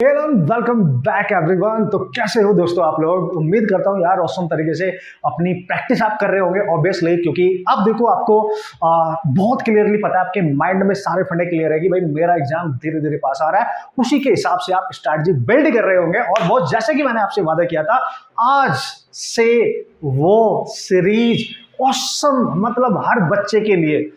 Hello welcome back everyone. तो कैसे हो दोस्तों आप लोग। उम्मीद करता हूँ यार औसम तरीके से अपनी प्रैक्टिस आप कर रहे होंगे ऑब्वियसली, क्योंकि अब देखो आपको बहुत क्लियरली पता है, आपके माइंड में सारे फंडे क्लियर है कि भाई मेरा एग्जाम धीरे धीरे पास आ रहा है। उसी के हिसाब से आप स्ट्रैटेजी बिल्ड कर रहे होंगे। और बहुत जैसे कि मैंने आपसे वादा किया था, आज से वो सीरीज औसम, मतलब हर बच्चे के लिए,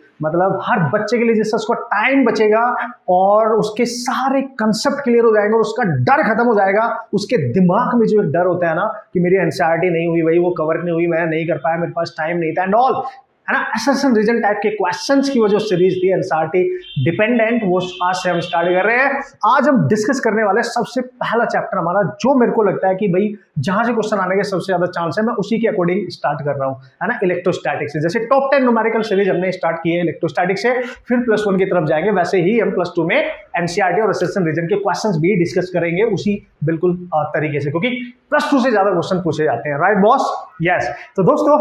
जिससे उसको टाइम बचेगा और उसके सारे कंसेप्ट क्लियर हो जाएंगे और उसका डर खत्म हो जाएगा। उसके दिमाग में जो एक डर होता है ना कि मेरी एनसीईआरटी नहीं हुई, भाई वो कवर नहीं हुई, मैं नहीं कर पाया, मेरे पास टाइम नहीं था एंड ऑल, है ना। असर्शन रीजन टाइप के क्वेश्चंस की वो जो सीरीज थी एनसीईआरटी डिपेंडेंट, वो आज से हम स्टार्ट कर रहे हैं। आज हम डिस्कस करने वाले सबसे पहला चैप्टर हमारा, जो मेरे को लगता है कि भाई जहां से क्वेश्चन आने के सबसे ज्यादा चांस है, मैं उसी के अकॉर्डिंग स्टार्ट कर रहा हूं, है ना। इलेक्ट्रोस्टैटिक से, जैसे टॉप 10 न्यूमेरिकल सीरीज हमने स्टार्ट की है इलेक्ट्रोस्टैटिक से, फिर +1 की तरफ जाएंगे, वैसे ही हम +2 में एनसीईआरटी और असर्शन रीजन के क्वेश्चंस भी डिस्कस करेंगे उसी बिल्कुल तरीके से, क्योंकि +2 से ज्यादा क्वेश्चन पूछे जाते हैं, राइट बॉस। यस। तो दोस्तों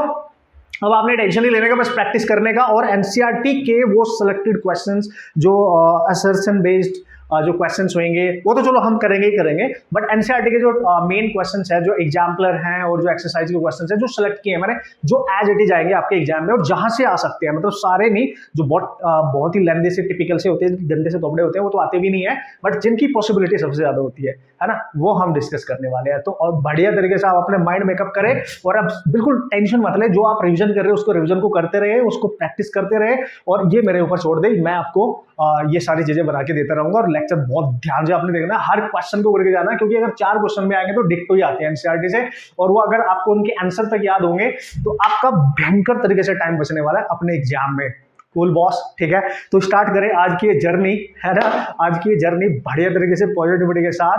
अब आपने टेंशन नहीं लेने का, बस प्रैक्टिस करने का। और एनसीईआरटी के वो सिलेक्टेड क्वेश्चंस जो असर्शन बेस्ड जो क्वेश्चंस होंगे वो तो चलो हम करेंगे ही करेंगे, बट एनसीईआरटी के जो मेन क्वेश्चंस है, जो एग्जाम्पलर हैं और जो एक्सरसाइज के क्वेश्चंस हैं जो सिलेक्ट किए हैं मैंने, जो एज इट इज आएंगे आपके एग्जाम में और जहां से आ सकते हैं, मतलब सारे नहीं, जो बहुत ही लेंदी से टिपिकल से होते हैं, गंदे से तोबड़े होते हैं, वो तो आते भी नहीं है, बट जिनकी पॉसिबिलिटी सबसे ज्यादा होती है ना, वो हम डिस्कस करने वाले हैं। तो और बढ़िया तरीके से आप अपने माइंड मेकअप करें और अब बिल्कुल टेंशन मत लें, जो आप रिविजन कर रहे हो उसको रिविजन को करते रहे, उसको प्रैक्टिस करते रहे और ये मेरे ऊपर छोड़ दे, मैं आपको ये सारी चीजें बना के देता रहूंगा। और लेक्चर बहुत ध्यान से आपने देखना, हर क्वेश्चन को करके जाना, क्योंकि अगर 4 क्वेश्चन में आएंगे तो डिक्टो ही आते हैं एनसीईआरटी से, और वो अगर आपको उनके आंसर तक याद होंगे तो आपका भयंकर तरीके से टाइम बचने वाला है अपने एग्जाम में। कूल बॉस, ठीक है। तो स्टार्ट करें आज की ये जर्नी, है ना, आज की ये जर्नी बढ़िया तरीके से पॉजिटिविटी के साथ।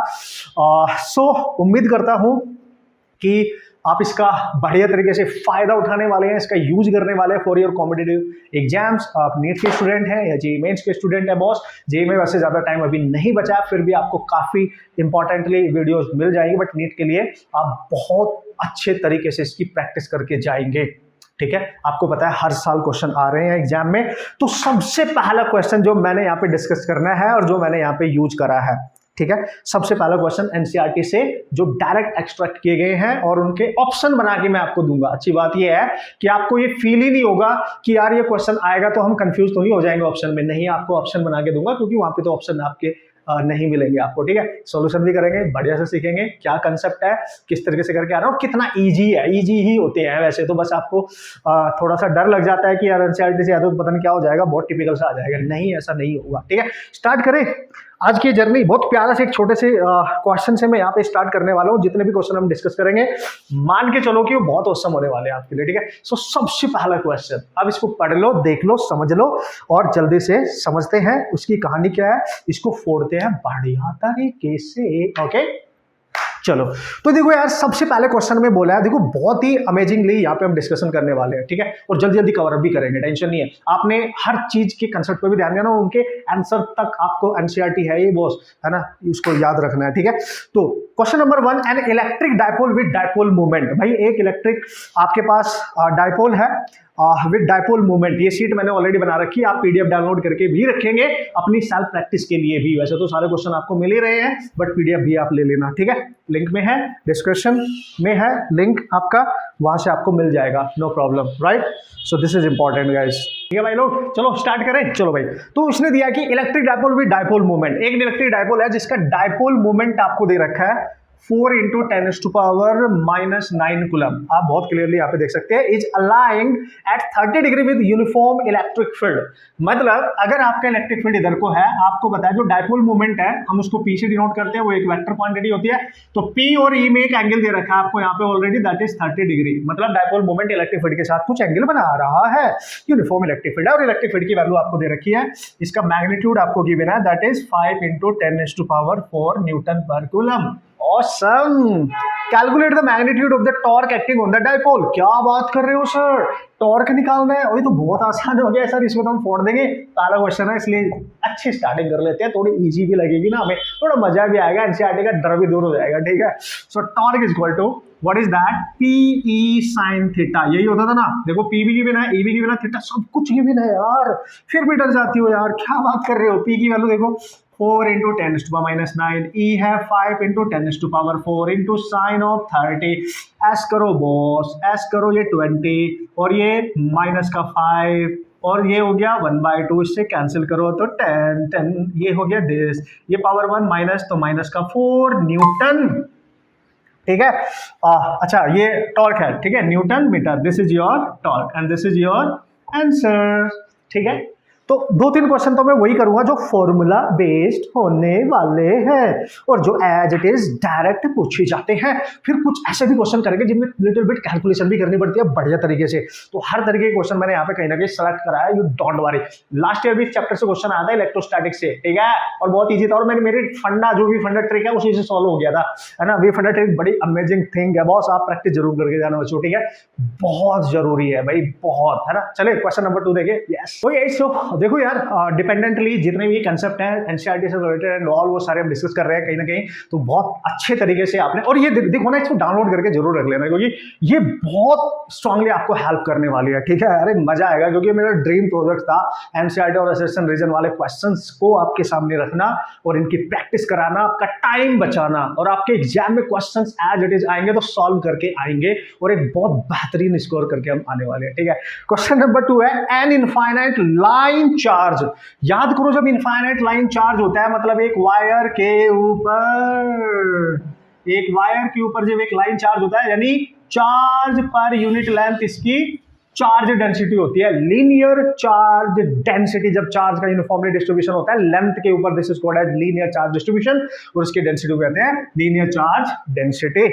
सो उम्मीद करता हूं कि आप इसका बढ़िया तरीके से फायदा उठाने वाले हैं, इसका यूज करने वाले हैं फॉर योर कॉम्पिटिटिव एग्जाम्स। आप नीट के स्टूडेंट हैं या जेईई मेंस के स्टूडेंट हैं बॉस, जेईई में वैसे ज्यादा टाइम अभी नहीं बचा, फिर भी आपको काफी इंपॉर्टेंटली वीडियोस मिल जाएंगी, बट नीट के लिए आप बहुत अच्छे तरीके से इसकी प्रैक्टिस करके जाएंगे, ठीक है। आपको पता है हर साल क्वेश्चन आ रहे हैं एग्जाम में, तो सबसे पहला क्वेश्चन जो मैंने यहाँ पे डिस्कस करना है और जो मैंने यहाँ पे यूज करा है, ठीक है, सबसे पहला क्वेश्चन एनसीईआरटी से जो डायरेक्ट एक्सट्रैक्ट किए गए हैं और उनके ऑप्शन बना के मैं आपको दूंगा। अच्छी बात यह है कि आपको ये फील ही नहीं होगा कि यार ये क्वेश्चन आएगा तो हम कंफ्यूज तो नहीं हो जाएंगे ऑप्शन में, नहीं, आपको ऑप्शन बना के दूंगा, क्योंकि वहां पे तो ऑप्शन आपके नहीं मिलेंगे आपको, ठीक है। सॉल्यूशन भी करेंगे, बढ़िया से सीखेंगे क्या कंसेप्ट है, किस तरीके से करके आ रहा है और कितना इजी है। इजी ही होते हैं वैसे तो, बस आपको थोड़ा सा डर लग जाता है कि यार एनसीईआरटी से तो पता नहीं क्या हो जाएगा, बहुत टिपिकल सा आ जाएगा। नहीं, ऐसा नहीं होगा, ठीक है। स्टार्ट करें आज की जर्नी। बहुत प्यारा से एक छोटे से क्वेश्चन से मैं यहाँ पे स्टार्ट करने वाला हूँ। जितने भी क्वेश्चन हम डिस्कस करेंगे मान के चलो कि वो बहुत औसम होने वाले हैं आपके लिए, ठीक है। सो सबसे पहला क्वेश्चन, अब इसको पढ़ लो, देख लो, समझ लो और जल्दी से समझते हैं उसकी कहानी क्या है, इसको फोड़ते हैं बढ़िया तरीके से, ओके। चलो, तो देखो यार, सबसे पहले क्वेश्चन में बोला है, देखो बहुत ही अमेजिंगली यहाँ पे हम डिस्कशन करने वाले हैं, ठीक है, और जल्दी जल्दी कवर अप भी करेंगे, टेंशन नहीं है। आपने हर चीज के कंसेप्ट पे भी ध्यान देना और उनके आंसर तक आपको एनसीईआरटी है ये बॉस, है ना, उसको याद रखना है, ठीक है। तो question number 1, an electric dipole with dipole movement. भाई एक इलेक्ट्रिक आपके पास डायपोल है विद डायपोल मूवमेंट, ये सीट मैंने ऑलरेडी बना रखी है, आप पीडीएफ डाउनलोड करके भी रखेंगे अपनी सेल्फ प्रैक्टिस के लिए भी। वैसे तो सारे क्वेश्चन आपको मिल ही रहे हैं, बट पीडीएफ भी आप ले लेना, ठीक है। लिंक में है, डिस्क्रिप्शन में है लिंक आपका, वहां से आपको मिल जाएगा, no problem, right. So this is important guys, ठीक है भाई लोग। चलो स्टार्ट करें, चलो भाई। तो इसने दिया कि electric dipole with dipole movement, एक इलेक्ट्रिक डायपोल है जिसका डायपोल मूवमेंट आपको दे रखा है 4 × 10⁻⁻⁹ कूलम। आप बहुत क्लियरली यहाँ पे देख सकते हैं, is aligned at 30 degree with uniform electric field. मतलब अगर आपका इलेक्ट्रिक फील्ड इधर को है, आपको पता है जो डायपोल मूवमेंट है हम उसको पी से डिनोट करते हैं, वो एक वेक्टर क्वांटिटी होती है। तो पी और ई में एक एंगल दे रखा है आपको यहाँ पे ऑलरेडी, दैट इज 30 डिग्री। मतलब डायपोल मूवमेंट इलेक्ट्रिक फील्ड के साथ कुछ एंगल बना रहा है, यूनिफॉर्म इलेक्ट्रिक फील्ड है और इलेक्ट्रिक फील्ड की वैल्यू आपको दे रखी है, इसका मैग्नीट्यूड आपको गिवन है, दैट इज 5 × 10⁻⁴ न्यूटन पर coulomb. Awesome! Calculate the magnitude of the torque acting on the dipole। क्या बात कर रहे हो सर, टॉर्क निकालना है, वही तो बहुत आसान हो गया सर, इसमें तो हम फोड़ देंगे। पहला क्वेश्चन है इसलिए अच्छी स्टार्टिंग कर लेते हैं, थोड़ी इजी भी लगेगी ना हमें, थोड़ा मजा भी आएगा, एनसीईआरटी का डर भी दूर हो जाएगा, ठीक है। So torque is equal to what is that, P E sine theta. यही होता था ना, देखो पी भी गिवन है, ई भी गिवन है, थीटा सब कुछ गिवन है यार, फिर भी डर जाती हो यार, क्या बात कर रहे हो। पी की वैल्यू देखो 4 इंटू 10⁻⁹, ई है 5 into 10⁴ into sine of 30, S करो बॉस, एस करो ये 20 और ये माइनस का 5 और ये हो गया 1/2, इससे कैंसिल करो तो 10 ये हो गया दिस, ये पावर 1 माइनस तो माइनस का 4 न्यूटन, ठीक है। अच्छा ये टॉर्क है, ठीक है, newton metre, this is your torque and this is your answer, ठीक है। तो 2-3 क्वेश्चन तो मैं वही करूंगा जो फॉर्मूला बेस्ड होने वाले हैं और जो एज इट इज डायरेक्ट पूछे जाते हैं। फिर कुछ ऐसे भी क्वेश्चन करेंगे जिनमें लिटिल बिट कैलकुलेशन भी करनी पड़ती है बढ़िया तरीके से। तो हर तरीके के क्वेश्चन मैंने यहाँ पे कहीं ना कहीं सेलेक्ट कराया, you don't worry. Last year भी इस चैप्टर से क्वेश्चन आया था इलेक्ट्रोस्टैटिक से, ठीक है, और बहुत ईजी था और मैंने मेरी फंडा जो भी फंडा ट्रिक है उसी से सॉल्व हो गया था, है ना। ये फंडा ट्रिक बड़ी अमेजिंग थिंग है बॉस, आप प्रैक्टिस जरूर करके जाना बच्चों, ठीक है, बहुत जरूरी है भाई, बहुत, है ना। चलिए क्वेश्चन नंबर 2 देखिए। यस तो यही सो देखो यार, डिपेंडेंटली जितने भी कंसेप्ट हैं एनसीईआरटी से रिलेटेड एंड ऑल, वो सारे हम डिस्कस कर रहे हैं कहीं ना कहीं, तो बहुत अच्छे तरीके से आपने, और ये देखो ना, इसको डाउनलोड करके जरूर रख लेना क्योंकि ये बहुत स्ट्रांगली आपको हेल्प करने वाली है, ठीक है। अरे मजा आएगा क्योंकि मेरा ड्रीम प्रोजेक्ट था एनसीईआरटी और असिस्टेंट रीजन वाले क्वेश्चंस को आपके सामने रखना और इनकी प्रैक्टिस कराना, आपका टाइम बचाना, और आपके एग्जाम में क्वेश्चंस एज इट इज आएंगे तो सॉल्व करके आएंगे और एक बहुत बेहतरीन स्कोर करके हम आने वाले हैं, ठीक है। क्वेश्चन नंबर 2 है एन इनफाइनाइट लाइन चार्ज। याद करो जब इनफाइनाइट लाइन चार्ज होता है मतलब एक वायर के ऊपर जब एक लाइन चार्ज होता है, यानी चार्ज पर यूनिट लेंथ इसकी चार्ज डेंसिटी होती है, लीनियर चार्ज डेंसिटी। जब चार्ज का यूनिफॉर्मली डिस्ट्रीब्यूशन होता है लेंथ के ऊपर, this is called as linear charge distribution, और उसकी डेंसिटी को कहते हैं लीनियर चार्ज डेंसिटी,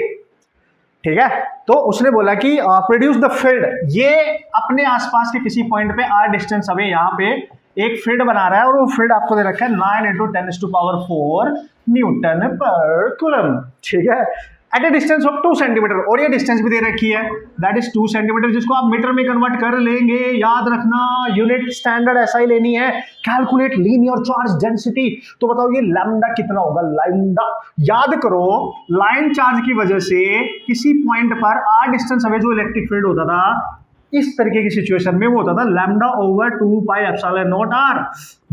ठीक है। तो उसने बोला कि प्रोड्यूस द फील्ड, ये अपने आसपास के किसी पॉइंट पे r डिस्टेंस अवे यहाँ पे एक फील्ड बना रहा है और वो फील्ड आपको दे रखा है 9 इंटू 10⁴ न्यूटन पर कूलम, ठीक है, at a distance of 2 centimetre, और ये डिस्टेंस भी दे रखी है दैट इज 2 सेंटीमीटर, जिसको आप मीटर में कन्वर्ट कर लेंगे। याद रखना यूनिट स्टैंडर्ड ऐसा ही लेनी है। कैलकुलेट लीनियर चार्ज डेंसिटी, तो बताओ ये लैम्डा कितना होगा, लैम्डा। याद करो लाइन चार्ज की वजह से किसी पॉइंट पर r डिस्टेंस अवे जो इलेक्ट्रिक फील्ड होता था, इस तरीके की सिचुएशन में वो होता था lambda over 2 pi epsilon not r।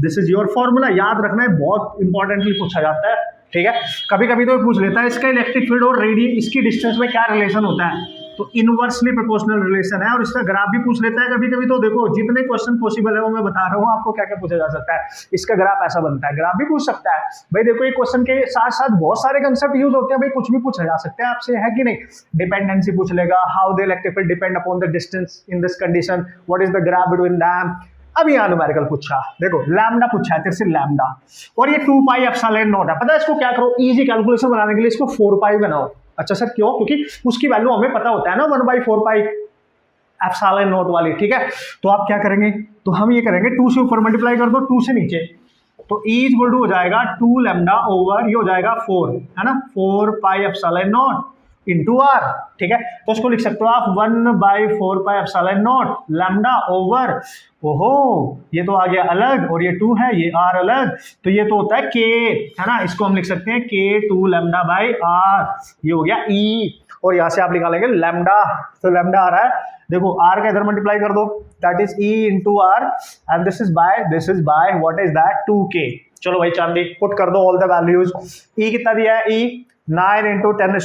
This is your formula, याद रखना है, बहुत इंपॉर्टेंटली पूछा जाता है, ठीक है। कभी कभी तो पूछ लेता है इसका इलेक्ट्रिक फील्ड और रेडियस इसकी डिस्टेंस में क्या रिलेशन होता है, तो इनवर्सली प्रोपोर्शनल रिलेशन है, और इसका ग्राफ भी पूछ लेता है कभी कभी। तो देखो जितने क्वेश्चन पॉसिबल है वो मैं बता रहा हूँ आपको क्या क्या पूछा जा सकता है। इसका ग्राफ ऐसा बनता है, ग्राफ भी पूछ सकता है भाई। देखो ये क्वेश्चन के साथ साथ बहुत सारे कंसेप्ट यूज होते हैं भाई, कुछ भी पूछा जा सकता है आपसे, है कि नहीं। डिपेंडेंसी पूछ लेगा, how the electric field depend upon the distance in this condition, what is the graph between them. अब यहाँ न्यूमेरिकल पूछा, देखो लैम्डा पूछा है तेरे से, लैम्डा, और ये 2 पाई एप्सिलॉन नॉट है। पता है इसको क्या करो, इजी कैलकुलेशन बनाने के लिए इसको 4 पाई बनाओ। अच्छा सर क्यों? क्योंकि उसकी वैल्यू हमें पता होता है ना 1/4 पाई एप्सिलॉन नॉट वाली, ठीक है। तो आप क्या करेंगे, तो हम ये करेंगे 2 से ऊपर मल्टीप्लाई कर दो, 2 से नीचे, तो E इक्वल टू हो जाएगा 2 लैम्डा ओवर, ये हो जाएगा 4, है ना, 4 pi epsilon naught into R, ठीक है। तो उसको लिख सकते हो आप 1/4 pi epsilon naught lambda over, ओहो ये तो आ गया अलग और ये 2 है, ये r अलग, तो ये तो होता है k, है ना। इसको हम लिख सकते हैं k 2 लैम्डा बाई r, ये हो गया E, और यहां से आप निकालेंगे लैम्डा, तो लैम्डा आ रहा है, देखो r का इधर मल्टीप्लाई कर दो, that is E into R, and this is by what is that 2k। चलो भाई चांदी पुट कर दो ऑल द वैल्यूज। E कितना दिया है, E 9 इंटू 10⁴,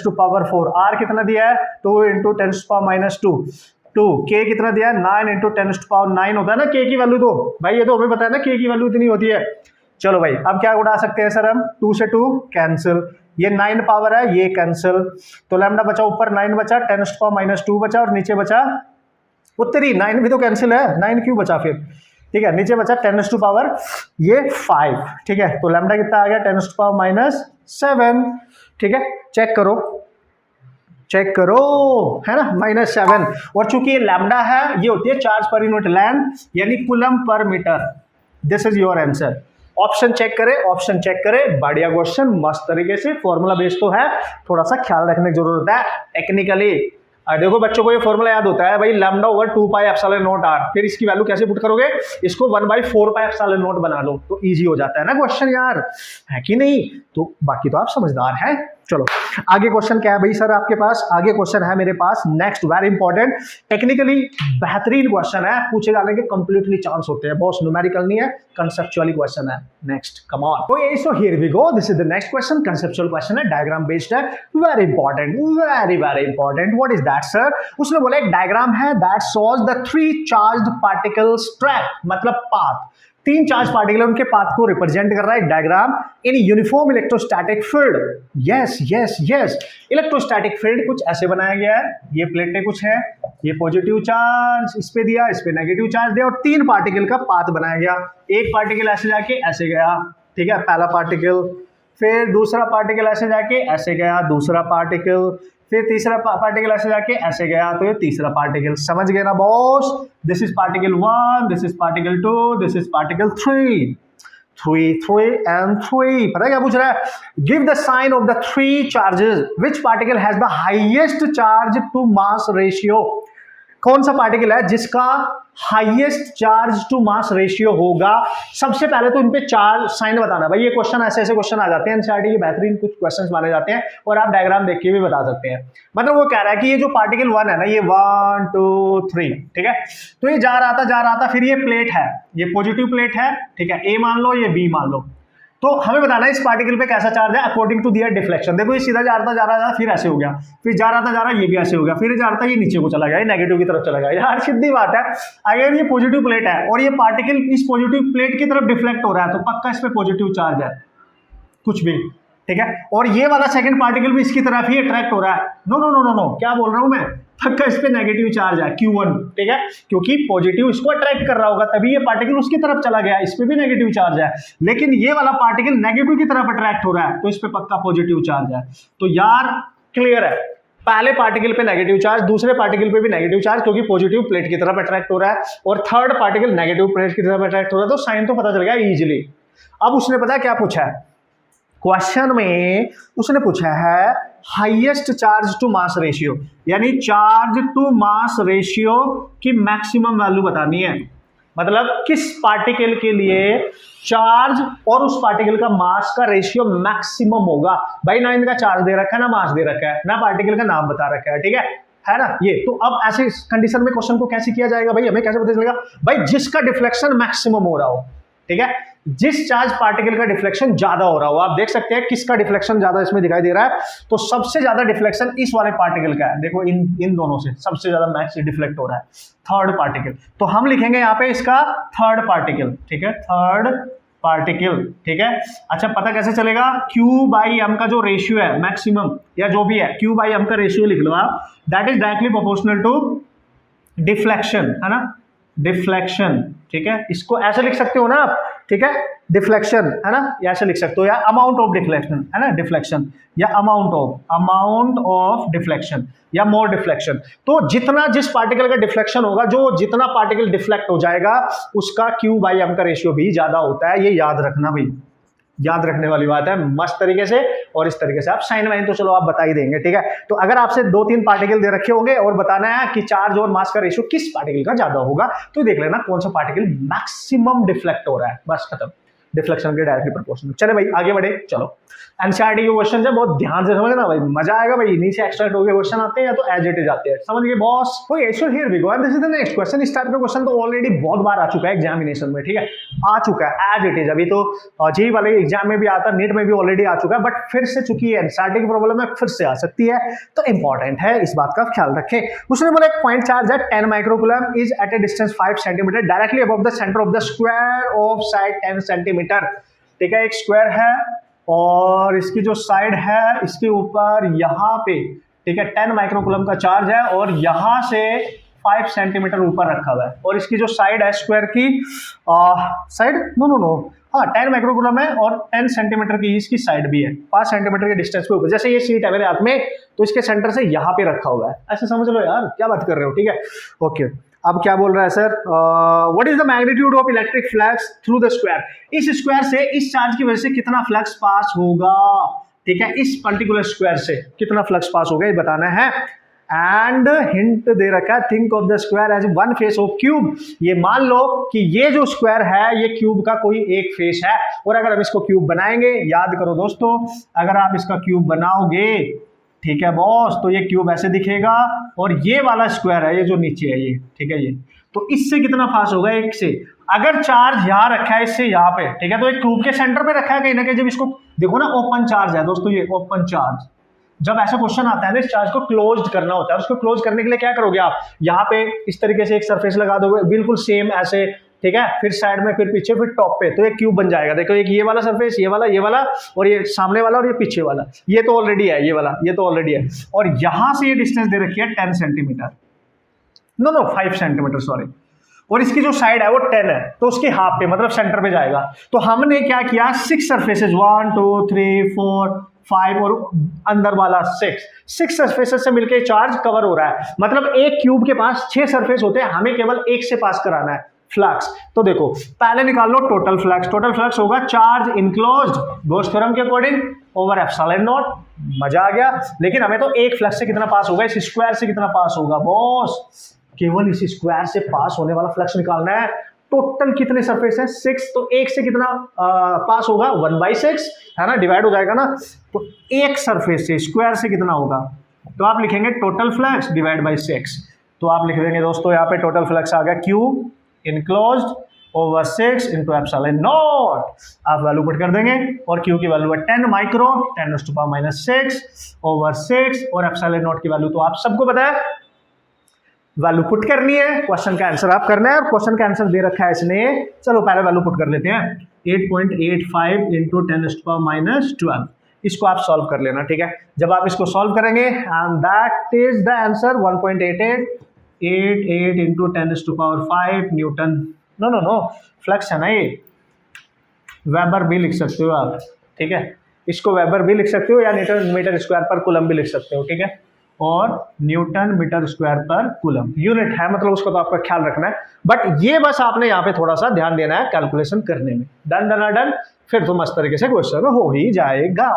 r कितना दिया है 2 इंटू 10⁻⁻², 2, k कितना दिया है 9 इंटू 10⁹ होता है ना k की वैल्यू, तो भाई ये तो हमें पता है ना k की वैल्यू इतनी होती है। चलो भाई अब क्या उड़ा सकते हैं सर हम, 2 से 2 कैंसिल, ये 9 पावर है ये कैंसिल, तो लैम्डा बचा, ऊपर 9 बचा, 10⁻² बचा, और नीचे बचा उत्तरी 9 भी तो कैंसिल है, 9 क्यों बचा फिर, ठीक है, नीचे बचा 10⁻, ये 5, ठीक है। तो लैम्डा कितना आ गया 10⁻⁷, ठीक है, चेक करो, है ना, -7, और चूंकि ये लैम्डा है, ये होती है चार्ज पर यूनिट लेंथ, यानी कूलम पर metre. This is your answer. Option check करें, बढ़िया क्वेश्चन, मस्त तरीके से, फॉर्मूला बेस तो है, थोड़ा सा ख्याल रखने की जरूरत है टेक्निकली। देखो बच्चों को ये फॉर्मूला याद होता है भाई, lambda over 2 pi epsilon not r, फिर इसकी वैल्यू कैसे पुट करोगे, इसको 1/4 पाई एप्सिलॉन नॉट बना लो, तो इजी हो जाता है ना क्वेश्चन यार, है कि नहीं। तो बाकी तो आप समझदार हैं, चलो आगे क्वेश्चन क्या है भाई सर आपके पास? आगे क्वेश्चन है मेरे पास नेक्स्ट, वेरी इंपॉर्टेंट, टेक्निकली बेहतरीन क्वेश्चन है, पूछे जाने के कंप्लीटली चांस होते हैं, बहुत न्यूमेरिकल नहीं है, कंसेप्चुअली क्वेश्चन है। Next come on. So here we go, this is the next question, conceptual question है, डायग्राम बेस्ड है, very important, very very important. What is that sir? उसने बोला एक डायग्राम है that shows the 3 charged particles track, मतलब path, 3 charge particle उनके path को represent कर रहा है diagram in uniform electrostatic field. Yes yes yes, electrostatic field कुछ ऐसे बनाया गया है, ये प्लेटें कुछ है, ये पॉजिटिव चार्ज इस पे दिया, इस पे नेगेटिव चार्ज दिया, और 3 पार्टिकल का पाथ बनाया गया। एक पार्टिकल ऐसे जाके ऐसे गया, ठीक है, पहला पार्टिकल, फिर दूसरा पार्टिकल ऐसे जाके ऐसे गया, दूसरा पार्टिकल, फिर तीसरा पार्टिकल ऐसे जाके ऐसे गया, तो ये तीसरा पार्टिकल। समझ गए ना boss? This is particle 1, this is particle 2, this is particle 3, 3 and 3। पता है क्या पूछ रहा है? Give the sign of the 3 charges, which particle has the highest charge to mass ratio. कौन सा पार्टिकल है जिसका highest charge to mass ratio होगा? सबसे पहले तो इन पे चार्ज साइन बताना भाई। ये क्वेश्चन ऐसे ऐसे क्वेश्चन आ जाते हैं, एनसीईआरटी के बेहतरीन कुछ क्वेश्चंस माने जाते हैं, और आप डायग्राम देख के भी बता सकते हैं। मतलब वो कह रहा है कि ये जो पार्टिकल 1 है ना, ये 1 2 3, ठीक है, तो ये जा रहा था, फिर ये प्लेट है, ये पॉजिटिव प्लेट है, ठीक है, ए मान लो, ये बी मान लो, तो हमें बताना है इस पार्टिकल पे कैसा चार्ज है अकॉर्डिंग टू दियर डिफ्लेक्शन। देखो ये सीधा जा रहा था, फिर ऐसे हो गया, फिर जा रहा था, ये भी ऐसे हो गया, फिर जा रहा था, ये नीचे को चला गया, ये नेगेटिव की तरफ चला गया। यार सीधी बात है, अगर ये पॉजिटिव प्लेट है और ये पार्टिकल इस पॉजिटिव प्लेट की तरफ डिफ्लेक्ट हो रहा है, तो पक्का इस पे पॉजिटिव चार्ज है, कुछ भी, ठीक है, और ये वाला सेकंड पार्टिकल भी इसकी तरफ ही अट्रैक्ट हो रहा है। No no no no no, क्या बोल रहा हूं मैं? पक्का इस पे नेगेटिव चार्ज है Q1, ठीक है, क्योंकि पॉजिटिव इसको अट्रैक्ट कर रहा होगा, तभी ये पार्टिकल उसकी तरफ चला गया, इस पे भी नेगेटिव चार्ज है। लेकिन ये वाला पार्टिकल नेगेटिव की तरफ अट्रैक्ट हो रहा है, तो इस पे पक्का पॉजिटिव चार्ज है। तो यार क्लियर है, पहले पार्टिकल पे नेगेटिव चार्ज, दूसरे पार्टिकल पे भी नेगेटिव चार्ज, क्योंकि पॉजिटिव प्लेट की तरफ अट्रैक्ट हो रहा है, और थर्ड पार्टिकल नेगेटिव प्लेट की तरफ अट्रैक्ट हो रहा है, तो साइन तो पता चल गया इजीली। अब उसने पता क्या पूछा है क्वेश्चन में? उसने पूछा है highest charge to mass ratio, यानी चार्ज टू मास रेशियो की मैक्सिमम वैल्यू बतानी है। मतलब किस पार्टिकल के लिए चार्ज और उस पार्टिकल का मास का रेशियो मैक्सिमम होगा। भाई ना इनका चार्ज दे रखा है, ना मास दे रखा है, ना पार्टिकल का नाम बता रखा है, ठीक है ना ये। तो अब ऐसे कंडीशन में क्वेश्चन को कैसे किया जाएगा भाई? हमें कैसे पता चलेगा? भाई जिसका डिफ्लेक्शन मैक्सिमम हो रहा हो, ठीक है, जिस चार्ज पार्टिकल का डिफ्लेक्शन ज्यादा हो रहा हो। आप देख सकते हैं किसका डिफ्लेक्शन ज्यादा इसमें दिखाई दे रहा है, तो सबसे ज्यादा डिफ्लेक्शन इस वाले पार्टिकल का है। देखो इन दोनों से सबसे ज्यादा मैक्स डिफ्लेक्ट हो रहा है थर्ड पार्टिकल, तो हम लिखेंगे यहाँ पे इसका थर्ड पार्टिकल, ठीक है, थर्ड पार्टिकल, ठीक है। अच्छा पता कैसे चलेगा? Q/m का जो रेशियो है मैक्सिमम या जो भी है, Q/m का रेशियो लिख लो आप, that is directly proportional to deflection, है ना, डिफ्लेक्शन, ठीक है, इसको ऐसे लिख सकते हो ना आप, ठीक है, डिफ्लेक्शन, है ना, ऐसे लिख सकते हो, या अमाउंट ऑफ डिफ्लेक्शन, है ना, डिफ्लेक्शन या अमाउंट ऑफ डिफ्लेक्शन या मोर डिफ्लेक्शन। तो जितना जिस पार्टिकल का डिफ्लेक्शन होगा, जो जितना पार्टिकल डिफ्लेक्ट हो जाएगा, उसका Q/m का रेशियो भी ज्यादा होता है। ये याद रखना भाई, याद रखने वाली बात है मस्त तरीके से। और इस तरीके से आप साइन वाइन तो चलो आप बता ही देंगे, ठीक है। तो अगर आपसे 2-3 पार्टिकल दे रखे होंगे और बताना है कि चार्ज और मास का रेशियो किस पार्टिकल का ज्यादा होगा, तो देख लेना कौन सा पार्टिकल मैक्सिमम डिफ्लेक्ट हो रहा है, बस खत्म, डिफ्लेक्शन के डायरेक्टली प्रोपोर्शनल। चले भाई आगे बढ़े, चलो एनसीईआरटी के क्वेश्चन है, बहुत ध्यान से समझना भाई, मजा आएगा भाई। नीचे एक्सट्रैक्ट होकर क्वेश्चन आते हैं या तो एज इट इज आते हैं, समझ गए boss? Okay so here we go and this is the next question. इस टाइप का क्वेश्चन तो ऑलरेडी बहुत बार आ चुका है एग्जामिनेशन में, ठीक है, आ चुका है एज इट इज। अभी तो जेईई वाले एग्जाम में भी आता, नीट में भी ऑलरेडी आ चुका है, बट फिर से चूंकि एनसीईआरटी की प्रॉब्लम है, फिर से आ सकती है, तो इंपॉर्टेंट है, इस बात का ख्याल रखें। उसने बोला एक पॉइंट चार्ज है 10 microcoulomb is at a distance 5 centimetre directly above the centre of the square of side 10 centimetre, ठीक है, एक स्क्वायर है और इसकी जो साइड है इसके ऊपर यहाँ पे, ठीक है, 10 माइक्रोकूलम का चार्ज है और यहाँ से 5 सेंटीमीटर ऊपर रखा हुआ है, और इसकी जो साइड है स्क्वायर की साइड नो हाँ 10 माइक्रोकूलम है और 10 सेंटीमीटर की इसकी साइड भी है, 5 सेंटीमीटर के डिस्टेंस पे ऊपर। जैसे ये सीट है मेरे हाथ में, तो इसके सेंटर से यहाँ पे रखा हुआ है, ऐसे समझ लो यार, क्या बात कर रहे हो, ठीक है, ओके। अब क्या बोल रहा है sir? What is the magnitude of electric flux through the square? इस स्क्वायर से इस चार्ज की वजह से कितना फ्लक्स पास होगा, ठीक है, इस पर्टिकुलर स्क्वायर से कितना फ्लक्स पास होगा ये बताना है। एंड हिंट दे रखा है, think of the square as one face of cube. ये मान लो कि ये जो स्क्वायर है ये क्यूब का कोई एक फेस है, और अगर हम इसको क्यूब बनाएंगे, याद करो दोस्तों, अगर आप इसका क्यूब बनाओगे, ठीक है बॉस, तो ये क्यूब ऐसे दिखेगा, और ये वाला स्क्वायर है, ये जो नीचे है ये, ठीक है, ये तो इससे कितना पास होगा, एक से। अगर चार्ज यहाँ रखा है इससे यहाँ पे, ठीक है, तो एक क्यूब के सेंटर पे रखा है कहीं ना कहीं। जब इसको देखो ना, ओपन चार्ज है दोस्तों, ये ओपन चार्ज, जब ऐसा क्वेश्चन आता है ना, इस चार्ज को क्लोज करना होता है, उसको क्लोज करने के लिए क्या करोगे आप, यहाँ पे इस तरीके से एक सरफेस लगा दोगे, बिल्कुल सेम ऐसे, ठीक है, फिर साइड में, फिर पीछे, फिर टॉप पे, तो एक क्यूब बन जाएगा। देखो, एक ये वाला सरफेस, ये वाला और ये सामने वाला और ये पीछे वाला, ये तो ऑलरेडी है, ये वाला, ये तो ऑलरेडी है, और यहां से ये डिस्टेंस दे रखी है 10 सेंटीमीटर, नो 5 सेंटीमीटर सॉरी, और इसकी जो साइड है वो 10 है, तो उसके हाफ पे, मतलब सेंटर पे जाएगा। तो हमने क्या किया, 6 सरफेसेस, 1 2 3 4 5 और अंदर वाला 6 सरफेसेस से मिलकर चार्ज कवर हो रहा है। मतलब एक क्यूब के पास 6 सरफेस होते हैं, हमें केवल एक से पास कराना है फ्लक्स। तो देखो, पहले निकाल लो टोटल फ्लक्स। टोटल फ्लक्स होगा चार्ज इनक्लोज्ड गॉस थ्योरम के अकॉर्डिंग ओवर एप्सिलॉन नॉट। मजा आ गया। लेकिन हमें तो एक फ्लक्स से कितना पास होगा, इस स्क्वायर से कितना पास होगा बॉस, केवल इस स्क्वायर से पास होने वाला फ्लक्स निकालना है। टोटल कितने सरफेस है, 6, तो एक से कितना पास होगा, 1/6 है ना, डिवाइड हो जाएगा ना, तो एक सरफेस से, स्क्वायर से कितना होगा, तो आप लिखेंगे टोटल फ्लक्स डिवाइड बाई 6। तो आप लिख देंगे दोस्तों यहाँ पे टोटल फ्लक्स आ गया cube enclosed over 6 into epsilon not. आप वैल्यू पुट कर देंगे, और क्यू की वैल्यू है 10 माइक्रो, 10⁻⁻6 ओवर 6, और एप्सिलॉन नॉट की वैल्यू तो आप सबको पता है, वैल्यू पुट करनी है, क्वेश्चन का आंसर आप करना है, और क्वेश्चन का आंसर दे रखा है इसने। चलो पहले वैल्यू पुट कर लेते हैं, 8.85 इंटू 10⁻12। इसको आप सॉल्व कर लेना, ठीक है। जब आप इसको सॉल्व करेंगे, and that is the answer 1.88 into 10⁵ newton, no flux है ना ये, वेबर भी लिख सकते हो आप, ठीक है, इसको वेबर भी लिख सकते हो, या मीटर स्क्वायर पर कूलम भी लिख सकते हो, ठीक है, और न्यूटन मीटर स्क्वायर पर कूलम यूनिट है, मतलब उसको तो आपका ख्याल रखना है। बट ये बस आपने यहाँ पे थोड़ा सा ध्यान देना है कैलकुलेशन करने में। डन, फिर तो मस्त तरीके से क्वेश्चन हो ही जाएगा।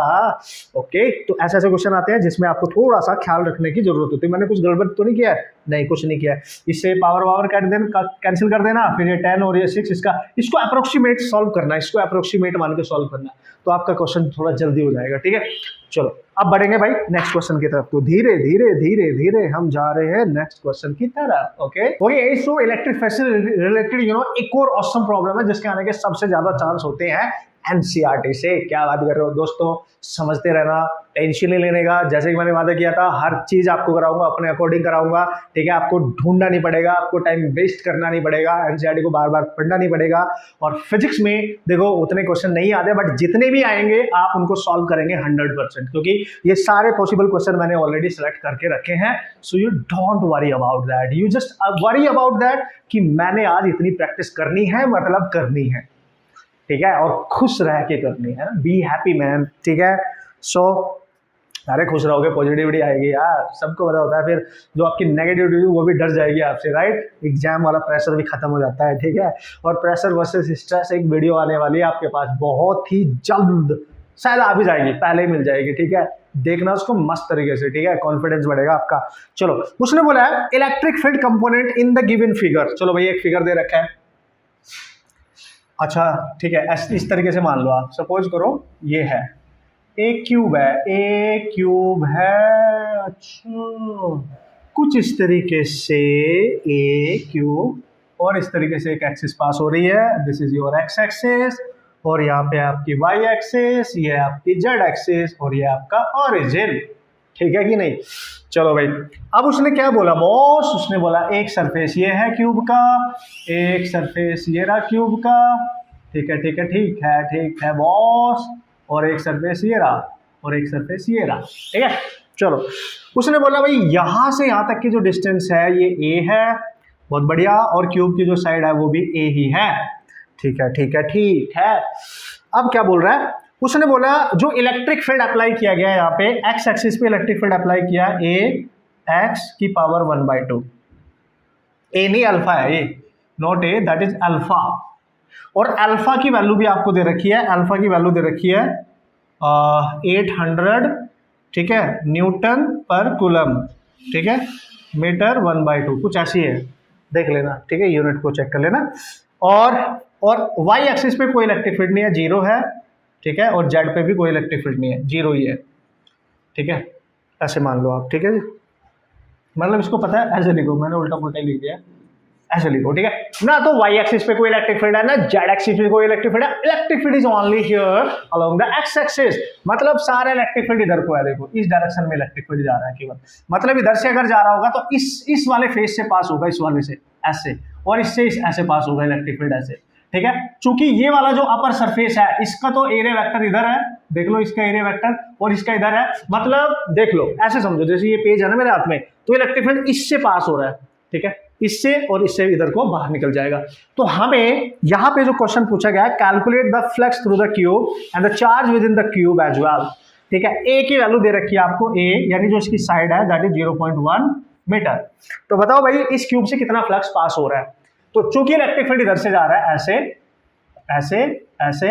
ओके, तो ऐसे ऐसे क्वेश्चन आते हैं जिसमें आपको थोड़ा सा ख्याल रखने की जरूरत होती है। मैंने कुछ गड़बड़ तो नहीं किया है? नहीं, कुछ नहीं किया है। इससे पावर कैंसिल कर देना, फिर ये 10 और ये 6, इसको अप्रोक्सीमेट सॉल्व करना है, इसको अप्रोक्सीमेट मान के सॉल्व करना है, तो आपका क्वेश्चन थोड़ा जल्दी हो जाएगा, ठीक है। चलो अब बढ़ेंगे भाई नेक्स्ट क्वेश्चन की तरफ। तो धीरे धीरे हम जा रहे हैं नेक्स्ट क्वेश्चन की तरफ। Okay, so electric facility related एक और ऑसम प्रॉब्लम है जिसके आने के सबसे ज्यादा चांस होते हैं एनसीईआरटी से। क्या बात कर रहे हो दोस्तों, समझते रहना, टेंशन नहीं लेने का। जैसे कि मैंने वादा किया था, हर चीज आपको कराऊंगा, अपने अकॉर्डिंग कराऊंगा, ठीक है। आपको ढूंढना नहीं पड़ेगा, आपको टाइम वेस्ट करना नहीं पड़ेगा, एनसीईआरटी को बार बार पढ़ना नहीं पड़ेगा। और फिजिक्स में देखो उतने क्वेश्चन नहीं आते, बट जितने भी आएंगे आप उनको सॉल्व करेंगे 100%, क्योंकि ये सारे पॉसिबल क्वेश्चन मैंने ऑलरेडी सेलेक्ट करके रखे हैं। So you don't worry about that, you just worry about that कि मैंने आज इतनी प्रैक्टिस करनी है, मतलब करनी है, ठीक है, और खुश रह के करनी है, बी हैप्पी मैन, ठीक है। सो अरे खुश रहोगे, पॉजिटिविटी आएगी यार, सबको पता होता है। फिर जो आपकी नेगेटिविटी वो भी डर जाएगी आपसे, राइट। एग्जाम वाला प्रेशर भी खत्म हो जाता है, ठीक है। और प्रेशर वर्सेस स्ट्रेस एक वीडियो आने वाली है आपके पास बहुत ही जल्द, शायद आ भी जाएगी, पहले ही मिल जाएगी, ठीक है। देखना उसको मस्त तरीके से, ठीक है, कॉन्फिडेंस बढ़ेगा आपका। चलो, उसने बोला है electric field component in the given figure. चलो भाई, एक फिगर दे रखा है, अच्छा ठीक है, इस तरीके से मान लो आप, सपोज करो ये है एक क्यूब है, अच्छा कुछ इस तरीके से ए क्यूब, और इस तरीके से एक एक्सिस पास हो रही है, this is your x axis, और यहाँ पे आपकी वाई एक्सिस, ये आपकी जेड एक्सिस, और ये आपका ओरिजिन, ठीक है कि नहीं। चलो भाई, अब उसने क्या बोला बॉस, उसने बोला एक सरफेस ये है क्यूब का, एक सरफेस ये रहा क्यूब का, ठीक है बॉस, और एक सरफेस ये रहा, और एक सरफेस ये रहा, ठीक है। चलो, उसने बोला भाई यहाँ से यहाँ तक की जो डिस्टेंस है ये ए है, बहुत बढ़िया, और क्यूब की जो साइड है वो भी ए ही है, ठीक है। अब क्या बोल रहा है, उसने बोला जो इलेक्ट्रिक फील्ड अप्लाई किया गया है यहाँ पे, एक्स एक्सिस पे इलेक्ट्रिक फील्ड अप्लाई किया, ए एक्स की पावर 1/2, ए नहीं अल्फा है ये, not a, that is alpha. और अल्फा की वैल्यू भी आपको दे रखी है, अल्फा की वैल्यू दे रखी है 800, ठीक है, न्यूटन पर कूलम, ठीक है, मीटर 1/2 कुछ ऐसी है, देख लेना, ठीक है, यूनिट को चेक कर लेना। और वाई एक्सिस पे कोई इलेक्ट्रिक फील्ड नहीं है, जीरो है, ठीक है, और जेड पे भी कोई इलेक्ट्रिक फील्ड नहीं है, जीरो ही है, ठीक है, ऐसे मान लो आप, ठीक है, मतलब इसको पता है, ऐसे लिखो, मैंने उल्टा पुल्टा लिख दिया, ऐसे लिखो, ठीक है ना। तो वाई एक्सिस पे कोई इलेक्ट्रिक फील्ड है ना, जेड एक्सिस पे कोई इलेक्ट्रिक फील्ड है, electric field is only here along the x axis, मतलब सारा इलेक्ट्रिक फील्ड इधर को है, देखो इस डायरेक्शन में इलेक्ट्रिक फील्ड जा रहा है केवल, मतलब इधर से अगर जा रहा होगा तो इस वाले फेस से पास होगा, इस वाले से ऐसे, और इससे ऐसे पास होगा इलेक्ट्रिक फील्ड ऐसे, ठीक है। चूंकि ये वाला जो अपर सरफेस है इसका तो एरिया वेक्टर इधर है, देख लो इसका एरिया वेक्टर, और इसका इधर है, मतलब देख लो ऐसे समझो, जैसे ये पेज है ना मेरे हाथ में, तो इलेक्ट्रिक फील्ड इससे पास हो रहा है, ठीक है, इससे और इससे इधर को बाहर निकल जाएगा। तो हमें यहां पे जो क्वेश्चन पूछा गया है, calculate the flux through the cube and the charge within the cube as well, ठीक है। ए की वैल्यू दे रखी है आपको, ए यानी जो इसकी साइड है दैट इज 0.1 मीटर। तो बताओ भाई इस क्यूब से कितना फ्लक्स पास हो रहा है। तो चूंकि इलेक्ट्रिक फील्ड इधर से जा रहा है ऐसे ऐसे ऐसे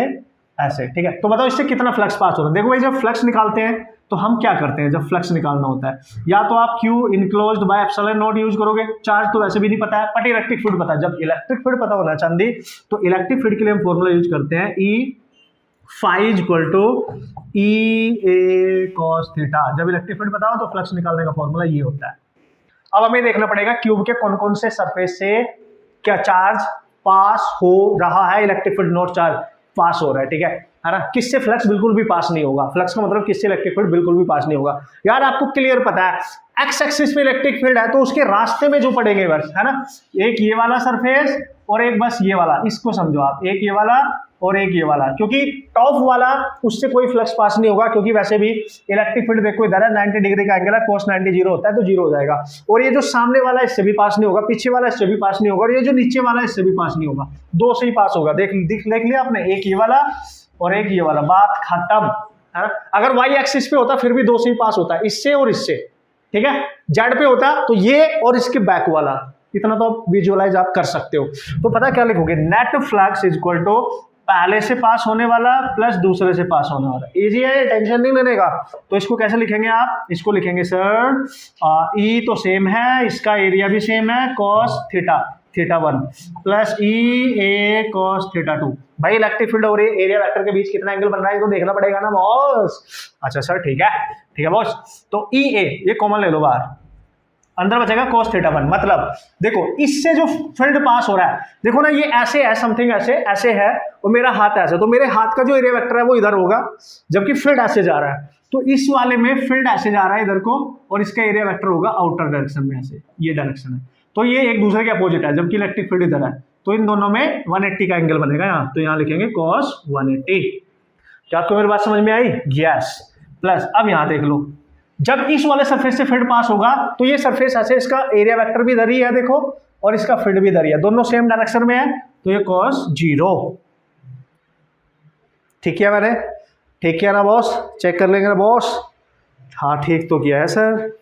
ऐसे, ठीक है, तो बताओ इससे कितना फ्लक्स पास हो रहा है। देखो भाई जब फ्लक्स निकालते हैं तो हम क्या करते हैं, जब फ्लक्स निकालना होता है या तो आप Q enclosed by epsilon not use करोगे, चार्ज तो वैसे भी नहीं पता है, बट इलेक्ट्रिक फील्ड पता है। जब इलेक्ट्रिक फील्ड पता होना चांदी, तो इलेक्ट्रिक फील्ड के लिए हम फॉर्मूला यूज करते हैं E phi equal to EA cos theta. जब इलेक्ट्रिक फील्ड पता हो तो फ्लक्स निकालने का फॉर्मूला ये होता है। अब हमें देखना पड़ेगा क्यूब के कौन कौन से सरफेस से क्या चार्ज पास हो रहा है, इलेक्ट्रिक फील्ड नॉट चार्ज पास हो रहा है, ठीक है ना। किससे फ्लक्स बिल्कुल भी पास नहीं होगा, फ्लक्स का मतलब किससे इलेक्ट्रिक फील्ड बिल्कुल भी पास नहीं होगा। यार आपको क्लियर पता है एक्स एक्सिस पे इलेक्ट्रिक फील्ड है, तो उसके रास्ते में जो पड़ेंगे बस, है ना, एक ये वाला सरफेस और एक बस ये वाला, इसको समझो आप, एक ये वाला और एक ये वाला, क्योंकि टॉप वाला उससे कोई फ्लक्स पास नहीं होगा, क्योंकि वैसे भी इलेक्ट्रिक फील्ड देखो इधर है 90 डिग्री का एंगल है, cos 90 जीरो होता है तो जीरो हो जाएगा। और ये जो सामने वाला इससे भी पास नहीं होगा, पीछे वाला इससे भी पास नहीं होगा, और ये जो नीचे वाला इससे भी पास नहीं होगा, दो से ही पास होगा। देख लिया आपने, एक ये वाला और एक ये वाला, बात खत्म, है। अगर वाई एक्सिस पे होता फिर भी दो से ही पास होता है, इससे और इससे, ठीक है। जेड पे होता तो ये और इसके बैक वाला, इतना तो आप विजुअलाइज आप कर सकते हो। तो पता क्या लिखोगे, net flux is equal to पहले से पास होने वाला प्लस दूसरे से पास होने वाला। इजी है, टेंशन नहीं लेने का। तो इसको कैसे लिखेंगे आप, इसको लिखेंगे सर ई तो सेम है, इसका एरिया भी सेम है, cos theta theta 1 plus EA cos theta 2। भाई इलेक्ट्रिक फील्ड और एरिया वेक्टर के बीच कितना एंगल बन रहा है तो देखना पड़ेगा ना बॉस। अच्छा सर ठीक है बॉस। तो EA ये कॉमन ले लो बाहर, अंदर बचेगा cos थीटा 1। मतलब देखो इससे जो फील्ड पास हो रहा है, देखो ना ये ऐसे है, समथिंग ऐसे ऐसे है और मेरा हाथ ऐसे, तो मेरे हाथ का जो एरिया वेक्टर है वो इधर होगा, जबकि फील्ड ऐसे जा रहा है। तो इस वाले में फील्ड ऐसे जा रहा है इधर को, और इसका एरिया वेक्टर होगा आउटर डायरेक्शन में, ऐसे ये डायरेक्शन है। तो ये एक दूसरे के अपोजिट है, जबकि इलेक्ट्रिक फील्ड इधर है, तो इन दोनों में 180 का एंगल बनेगा यहाँ। तो यहाँ लिखेंगे cos 180। क्या आपको मेरी बात समझ में आई? यस। प्लस अब यहाँ देख लो, जब इस वाले सरफेस से फील्ड पास होगा तो ये सरफेस ऐसे, इसका एरिया वेक्टर भी इधर ही है देखो, और इसका फील्ड भी इधर ही है, दोनों सेम डायरेक्शन में है, तो ये cos 0। ठीक है मैंने, ठीक किया ना बॉस? चेक कर लेंगे ना बॉस? हाँ ठीक तो किया है सर।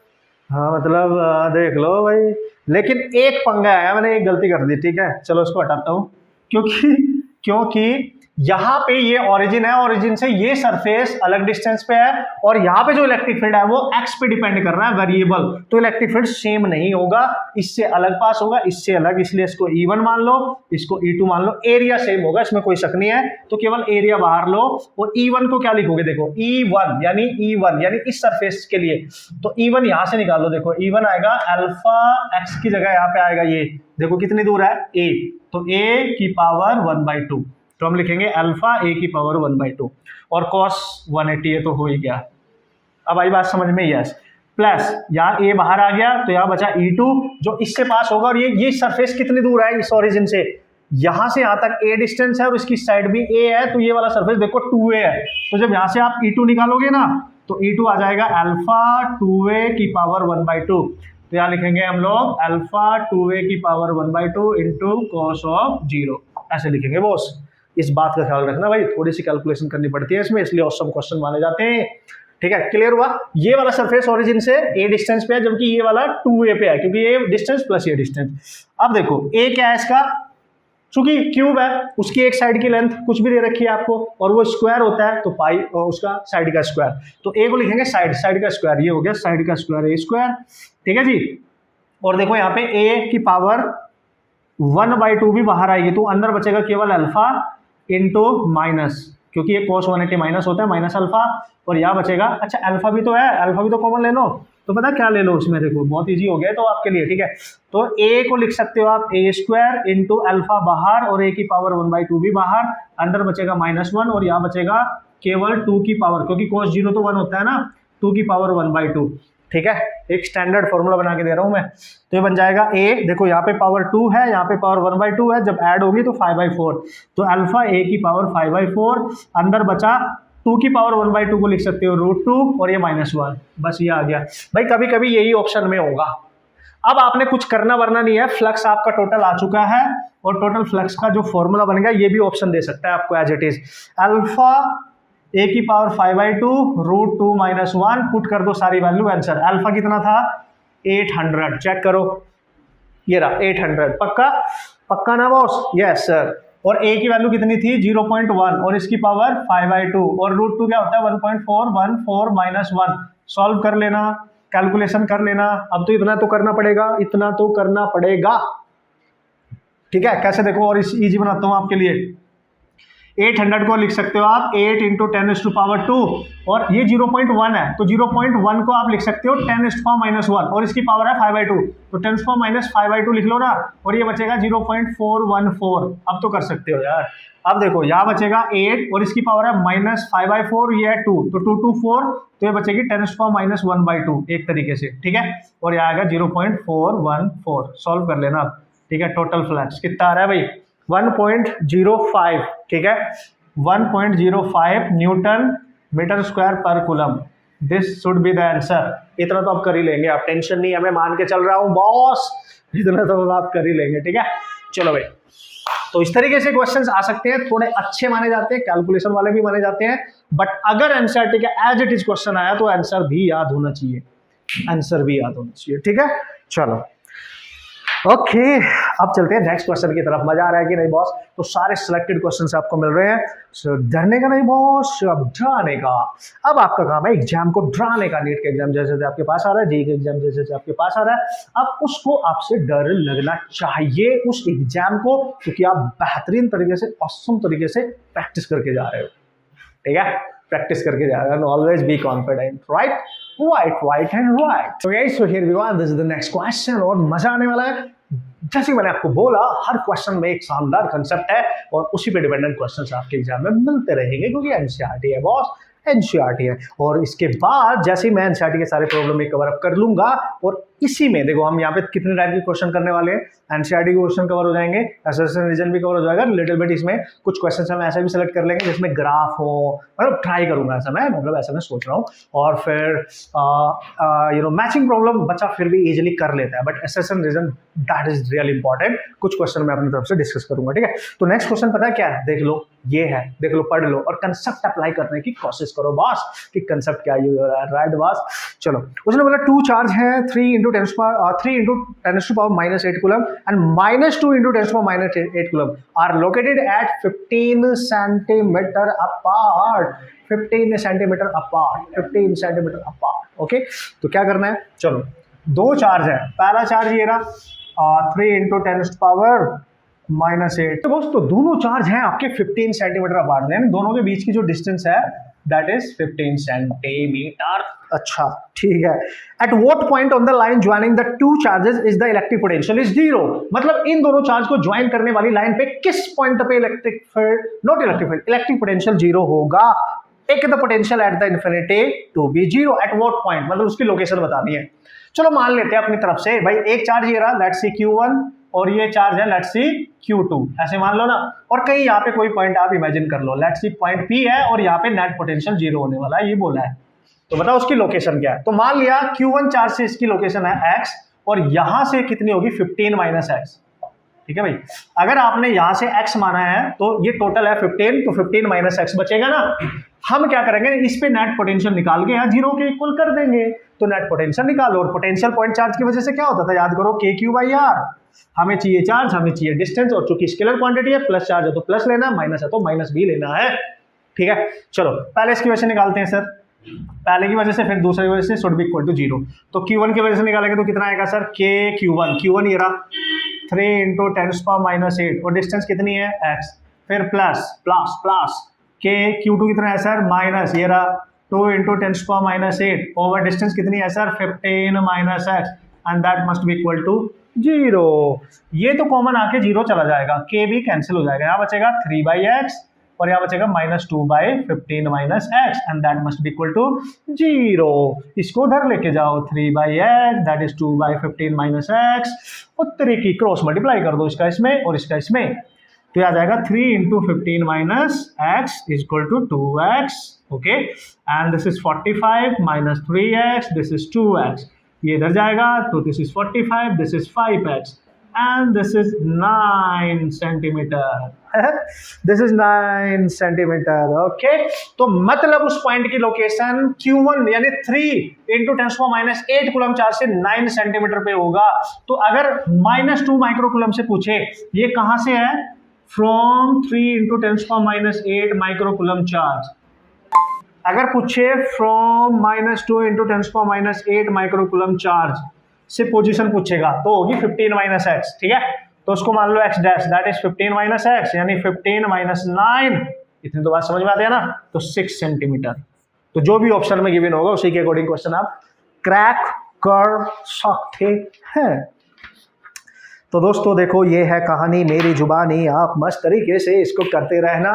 हाँ मतलब देख लो भाई, लेकिन एक पंगा है, मैंने एक गलती कर दी, ठीक है चलो इसको हटाता हूँ, क्योंकि यहाँ पे ये ओरिजिन है, ओरिजिन से ये सरफेस अलग डिस्टेंस पे है, और यहाँ पे जो इलेक्ट्रिक फील्ड है वो एक्स पे डिपेंड कर रहा है, वेरिएबल, तो इलेक्ट्रिक फील्ड सेम नहीं होगा, इससे अलग पास होगा, इससे अलग, इसलिए इसको E1 मान लो, इसको E2 मान लो, एरिया सेम होगा, इसमें कोई शक नहीं है, तो केवल एरिया बाहर लो। और E1 को क्या लिखोगे, देखो E1 यानी इस सरफेस के लिए, तो E1 यहाँ से निकाल लो, देखो E1 आएगा अल्फा एक्स की जगह यहाँ पे आएगा, ये देखो कितनी दूर है A, तो A की पावर 1/2, तो हम लिखेंगे अल्फा A की पावर 1/2, और cos 180 है तो हो ही गया। अब आई बात समझ में? यस। प्लस यहाँ A बाहर आ गया, तो यहाँ बचा E2 जो इससे पास होगा, और ये सरफेस कितनी दूर है इस ओरिजिन से, यहाँ से यहाँ तक A डिस्टेंस है और इसकी साइड भी A है, तो ये वाला सरफेस देखो 2A है, तो जब यहाँ से आप E2 निकालोगे ना, तो E2 आ जाएगा अल्फा 2A की पावर 1/2, तो यहाँ लिखेंगे हम लोग अल्फा 2A की पावर 1/2 इंटू cos ऑफ 0, ऐसे लिखेंगे बॉस। इस बात का ख्याल रखना भाई, थोड़ी सी कैलकुलेशन करनी पड़ती है इसमें, इसलिए ऑसम क्वेश्चन माने जाते हैं। ठीक है, क्लियर हुआ? ये वाला सरफेस ओरिजिन से A डिस्टेंस पे है, जबकि ये वाला 2A पे है, क्योंकि ये डिस्टेंस प्लस ये डिस्टेंस। अब देखो A क्या है इसका, चूंकि क्यूब है उसकी एक साइड की लेंथ कुछ भी दे रखी है आपको और वो स्क्वायर होता है तो पाई और उसका साइड का स्क्वायर, तो ए को लिखेंगे साइड का स्क्वायर, ये हो गया साइड का स्क्वायर ए स्क्वायर, ठीक है जी। और देखो यहाँ पे ए की पावर 1/2 भी बाहर आएगी तो अंदर बचेगा केवल अल्फा इंटू माइनस, क्योंकि ये cos 180 माइनस होता है माइनस अल्फा, और यहाँ बचेगा, अच्छा अल्फा भी तो है, अल्फा भी तो कॉमन ले लो, तो पता क्या ले लो उसमें, देखो बहुत इजी हो गया तो आपके लिए, ठीक है। तो ए को लिख सकते हो आप ए स्क्वायर इंटू अल्फा बाहर और ए की पावर 1/2 भी बाहर, अंदर बचेगा -1 और यहाँ बचेगा केवल 2 की पावर, क्योंकि cos 0 तो 1 होता है ना, 2 की पावर 1/2, ठीक है। एक स्टैंडर्ड फॉर्मूला बना के दे रहा हूं मैं, तो ये बन जाएगा ए, देखो यहाँ पे पावर 2 है, यहाँ पे पावर 1/2 है, जब ऐड होगी तो 5/4, तो अल्फा ए की पावर 5/4, अंदर बचा 2 की पावर 1/2 को लिख सकते हो √2 और ये -1, बस ये आ गया भाई। कभी कभी यही ऑप्शन में होगा। अब आपने कुछ करना वरना नहीं है, फ्लक्स आपका टोटल आ चुका है और टोटल फ्लक्स का जो फॉर्मूला बन गया ये भी ऑप्शन दे सकता है आपको एज इट इज, अल्फा ए की पावर 5/2 √2 -1, पुट कर दो सारी वैल्यू, आंसर अल्फा कितना था 800, चेक करो ये रहा 800, पक्का पक्का ना बॉस, यस सर। और ए की वैल्यू कितनी थी 0.1 और इसकी पावर 5/2 और √2 क्या होता है 1.414 -1, सॉल्व कर लेना, कैलकुलेशन कर लेना। अब तो इतना तो करना पड़ेगा, इतना तो करना पड़ेगा, ठीक है। कैसे देखो और इस इजी बनाता हूं आपके लिए, 800 को लिख सकते हो आप 8 × 10⁻², और ये 0.1 है तो 0.1 को आप लिख सकते हो 10⁻⁻1 और इसकी पावर है 5/2, तो 10⁻⁻5/2 लिख लो ना, और ये बचेगा 0.414, अब तो कर सकते हो यार। अब देखो यहाँ बचेगा 8 और इसकी पावर है -5/4, ये है 2, तो 2 2 4, तो ये बचेगी 10⁻⁻1/2 एक तरीके से, ठीक है। और यहाँ आएगा 0.414, सॉल्व कर लेना अब, ठीक है। टोटल फ्लक्स कितना आ रहा है भाई 1.05, ठीक है, 1.05 न्यूटन मीटर स्क्वायर पर coulomb, this should be the answer. इतना तो आप कर ही लेंगे, आप टेंशन नहीं है, मैं मान के चल रहा हूं बॉस, इतना तो आप कर ही लेंगे, ठीक है। चलो भाई, तो इस तरीके से क्वेश्चंस आ सकते हैं, थोड़े अच्छे माने जाते हैं, कैलकुलेशन वाले भी माने जाते हैं, बट अगर एनसीईआरटी का एज इट इज क्वेश्चन आया तो आंसर भी याद होना चाहिए, आंसर भी याद होना चाहिए, ठीक है। चलो ओके, अब चलते हैं नेक्स्ट क्वेश्चन की तरफ। मजा आ रहा है कि नहीं बॉस? तो सारे सिलेक्टेड क्वेश्चंस आपको मिल रहे हैं, डरने का नहीं बॉस, अब डराने का। अब आपका काम है एग्जाम को डराने का। नीट के एग्जाम जैसे जैसे आपके पास आ रहा है, जेईई के एग्जाम जैसे जैसे आपके पास आ रहा है, अब उसको आपसे डर लगना चाहिए उस एग्जाम को, क्योंकि आप बेहतरीन तरीके से, ऑसम तरीके से प्रैक्टिस करके जा रहे हो, ठीक है, प्रैक्टिस करके जा रहे हो। Always be confident, right right and right. Okay, so here we go, this is the next question, और मजा आने वाला है। जैसे मैंने आपको बोला, हर क्वेश्चन में एक शानदार कंसेप्ट है और उसी पे डिपेंडेंट क्वेश्चंस आपके एग्जाम में मिलते रहेंगे, क्योंकि एनसीईआरटी है बॉस, एनसीईआरटी है। और इसके बाद जैसे ही मैं एनसीईआरटी के सारे प्रॉब्लम में कवर अप कर लूंगा, और इसी में देखो हम यहाँ पे कितने टाइप के क्वेश्चन करने वाले हैं, एनसीईआरटी के क्वेश्चन कवर हो जाएंगे, एसएससी रीजन भी कवर हो जाएगा, लिटिल बिट इसमें कुछ क्वेश्चन हम ऐसे भी सेलेक्ट कर लेंगे जिसमें ग्राफ हो, मतलब ट्राई करूंगा ऐसा मैं, मतलब ऐसा मैं सोच रहा हूँ। और फिर मैचिंग प्रॉब्लम बच्चा फिर भी इजिली कर लेता है, but SSC reason that is really important. कुछ क्वेश्चन मैं अपनी तरफ से डिस्कस करूंगा, ठीक है। तो नेक्स्ट क्वेश्चन पता है क्या है, देख लो, ये है, देख लो, पढ़ लो और कंसेप्ट अप्लाई करने की कोशिश करो बॉस, कि कंसेप्ट क्या यूज हो रहा है, राइट बॉस। चलो, उसने बोला 2 चार्ज है 3 × 10⁻⁻8 coulomb and -2 × 10⁻⁻8 coulomb are located at 15 centimetre apart, 15 centimetre apart, 15 centimetre apart. Okay, तो क्या करना है, चलो, 2 चार्ज है, पहला चार्ज ये रहा 3 × 10⁻⁻8, तो दोस्तों दोनों चार्ज हैं आपके 15 सेंटीमीटर अपार्ट, यानी दोनों के बीच की जो डिस्टेंस है दैट इज 15 सेंटीमीटर। अच्छा, ठीक है। Eight what point on the line joining the 2 charges is the electric potential is 0, मतलब इन दोनों चार्ज को ज्वाइन करने वाली लाइन पे किस पॉइंट पे electric field, not electric field, electric potential 0 होगा। Take the potential at the infinity to be 0, at what point, मतलब उसकी लोकेशन बतानी है। चलो मान लेते हैं अपनी तरफ से भाई, एक चार्ज ये रहा, लेट्स सी Q1, और ये चार्ज है लेट्स सी Q2, ऐसे मान लो ना। और कहीं यहाँ पे कोई पॉइंट आप इमेजिन कर लो, लेट्स सी पॉइंट P है और यहाँ पे नेट पोटेंशियल 0 होने वाला है, ये बोला है, तो बताओ उसकी लोकेशन क्या है। तो मान लिया Q1 चार्ज से इसकी लोकेशन है x, और यहां से कितनी होगी 15 - x, ठीक है भाई। अगर आपने यहां से x माना है तो ये टोटल है 15, तो 15 माइनस एक्स बचेगा ना। हम क्या करेंगे, इस पे नेट पोटेंशियल निकाल के यहाँ जीरो के इक्वल कर देंगे, तो नेट पोटेंशियल निकालो। और पोटेंशियल पॉइंट चार्ज की वजह से क्या होता था, याद करो, के क्यू बाई आर। हमें चाहिए चार्ज, हमें चाहिए डिस्टेंस, और चूंकि स्केलर क्वांटिटी है, प्लस चार्ज है तो प्लस लेना, माइनस है तो माइनस भी लेना है। ठीक है, चलो पहले इसकी वजह से निकालते हैं सर, पहले की वजह से, फिर दूसरे की वजह से should be equal to zero. तो Q1 की वजह से निकालेंगे तो कितना आएगा सर, के Q1 ये रहा 3 इंटू 10⁻⁸ और डिस्टेंस कितनी है x, फिर प्लस प्लस प्लस के Q2 कितना है सर, माइनस ये रहा 2 इंटू 10⁻⁸ ओवर डिस्टेंस कितनी है sir, 15 minus x, and that must be equal to zero. ये तो कॉमन आके जीरो चला जाएगा, के भी कैंसिल हो जाएगा, यहाँ बचेगा 3/x और यहाँ बचेगा -2/15 minus x, and that must be equal to zero. इसको उधर लेके जाओ, 3/x that is 2/15 minus x, उत्तरी की क्रॉस मल्टीप्लाई कर दो, इसका इसमें और इसका इसमें, तो आ जाएगा 3 into 15 minus x is equal to 2x। Okay, and this is 45 minus 3x, this is 2x, ये इधर जाएगा तो this is 45, this is 5x, and this is 9 centimetre. This is 9 centimetre. Okay, तो मतलब उस पॉइंट की लोकेशन Q1 यानी 3 into 10⁻⁸ coulomb charge से 9 सेंटीमीटर पे होगा। तो अगर -2 माइक्रो कूलम से पूछे ये कहां से है, from 3 into 10⁻⁸ micro coulomb charge. अगर पूछे from -2 into 10⁻⁸ micro coulomb charge से पोजीशन पूछेगा तो होगी 15 माइनस एक्स। ठीक है, तो उसको मान लो x dash, that is 15 minus x, यानी 15 माइनस 9, इतनी तो बात समझ में आती है ना, तो 6 सेंटीमीटर। तो जो भी ऑप्शन में गिवन होगा उसी के अकॉर्डिंग क्वेश्चन आप क्रैक कर सकते हैं। तो दोस्तों देखो, ये है कहानी मेरी जुबानी, आप मस्त तरीके से इसको करते रहना,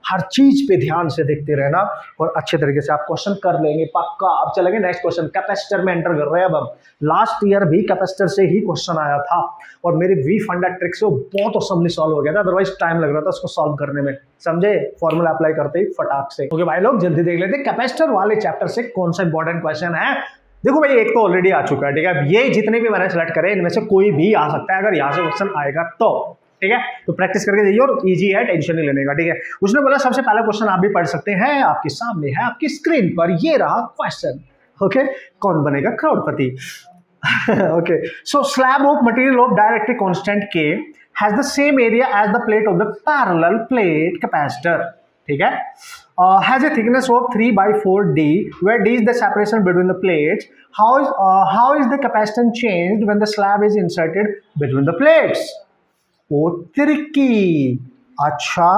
हर चीज पे ध्यान से देखते रहना और अच्छे तरीके से आप क्वेश्चन कर लेंगे पक्का। अब चलेंगे नेक्स्ट क्वेश्चन, कैपेसिटर में एंटर कर रहे हैं अब हम। लास्ट ईयर भी कैपेसिटर से ही क्वेश्चन आया था और मेरी वी फंडा ट्रिक से वो बहुत असम्बली सॉल्व हो गया था, अदरवाइज टाइम लग रहा था उसको सॉल्व करने में, समझे, फॉर्मूला अप्लाई करते ही फटाक से। ओके भाई लोग, जल्दी देख लेते कैपेसिटर वाले चैप्टर से कौन सा इंपॉर्टेंट क्वेश्चन है। देखो भाई, एक तो ऑलरेडी आ चुका है, ठीक है, ये जितने भी मैंने सेलेक्ट करे इनमें से कोई भी आ सकता है अगर यहाँ से क्वेश्चन आएगा तो। ठीक है, तो प्रैक्टिस करके जाइए और इजी है, टेंशन नहीं लेने का। ठीक है, उसने बोला सबसे पहला क्वेश्चन आप भी पढ़ सकते हैं, आपके सामने है आपकी स्क्रीन पर, ये रहा question. Okay, Kaun Banega Crorepati. Okay, so slab of material of dielectric constant K has the same area as the plate of the parallel plate capacitor. ठीक है, has a thickness of 3/4 d, where d is the separation between the plates. How is the capacitance changed when the slab is inserted between the plates? ओ त्रिकी। अच्छा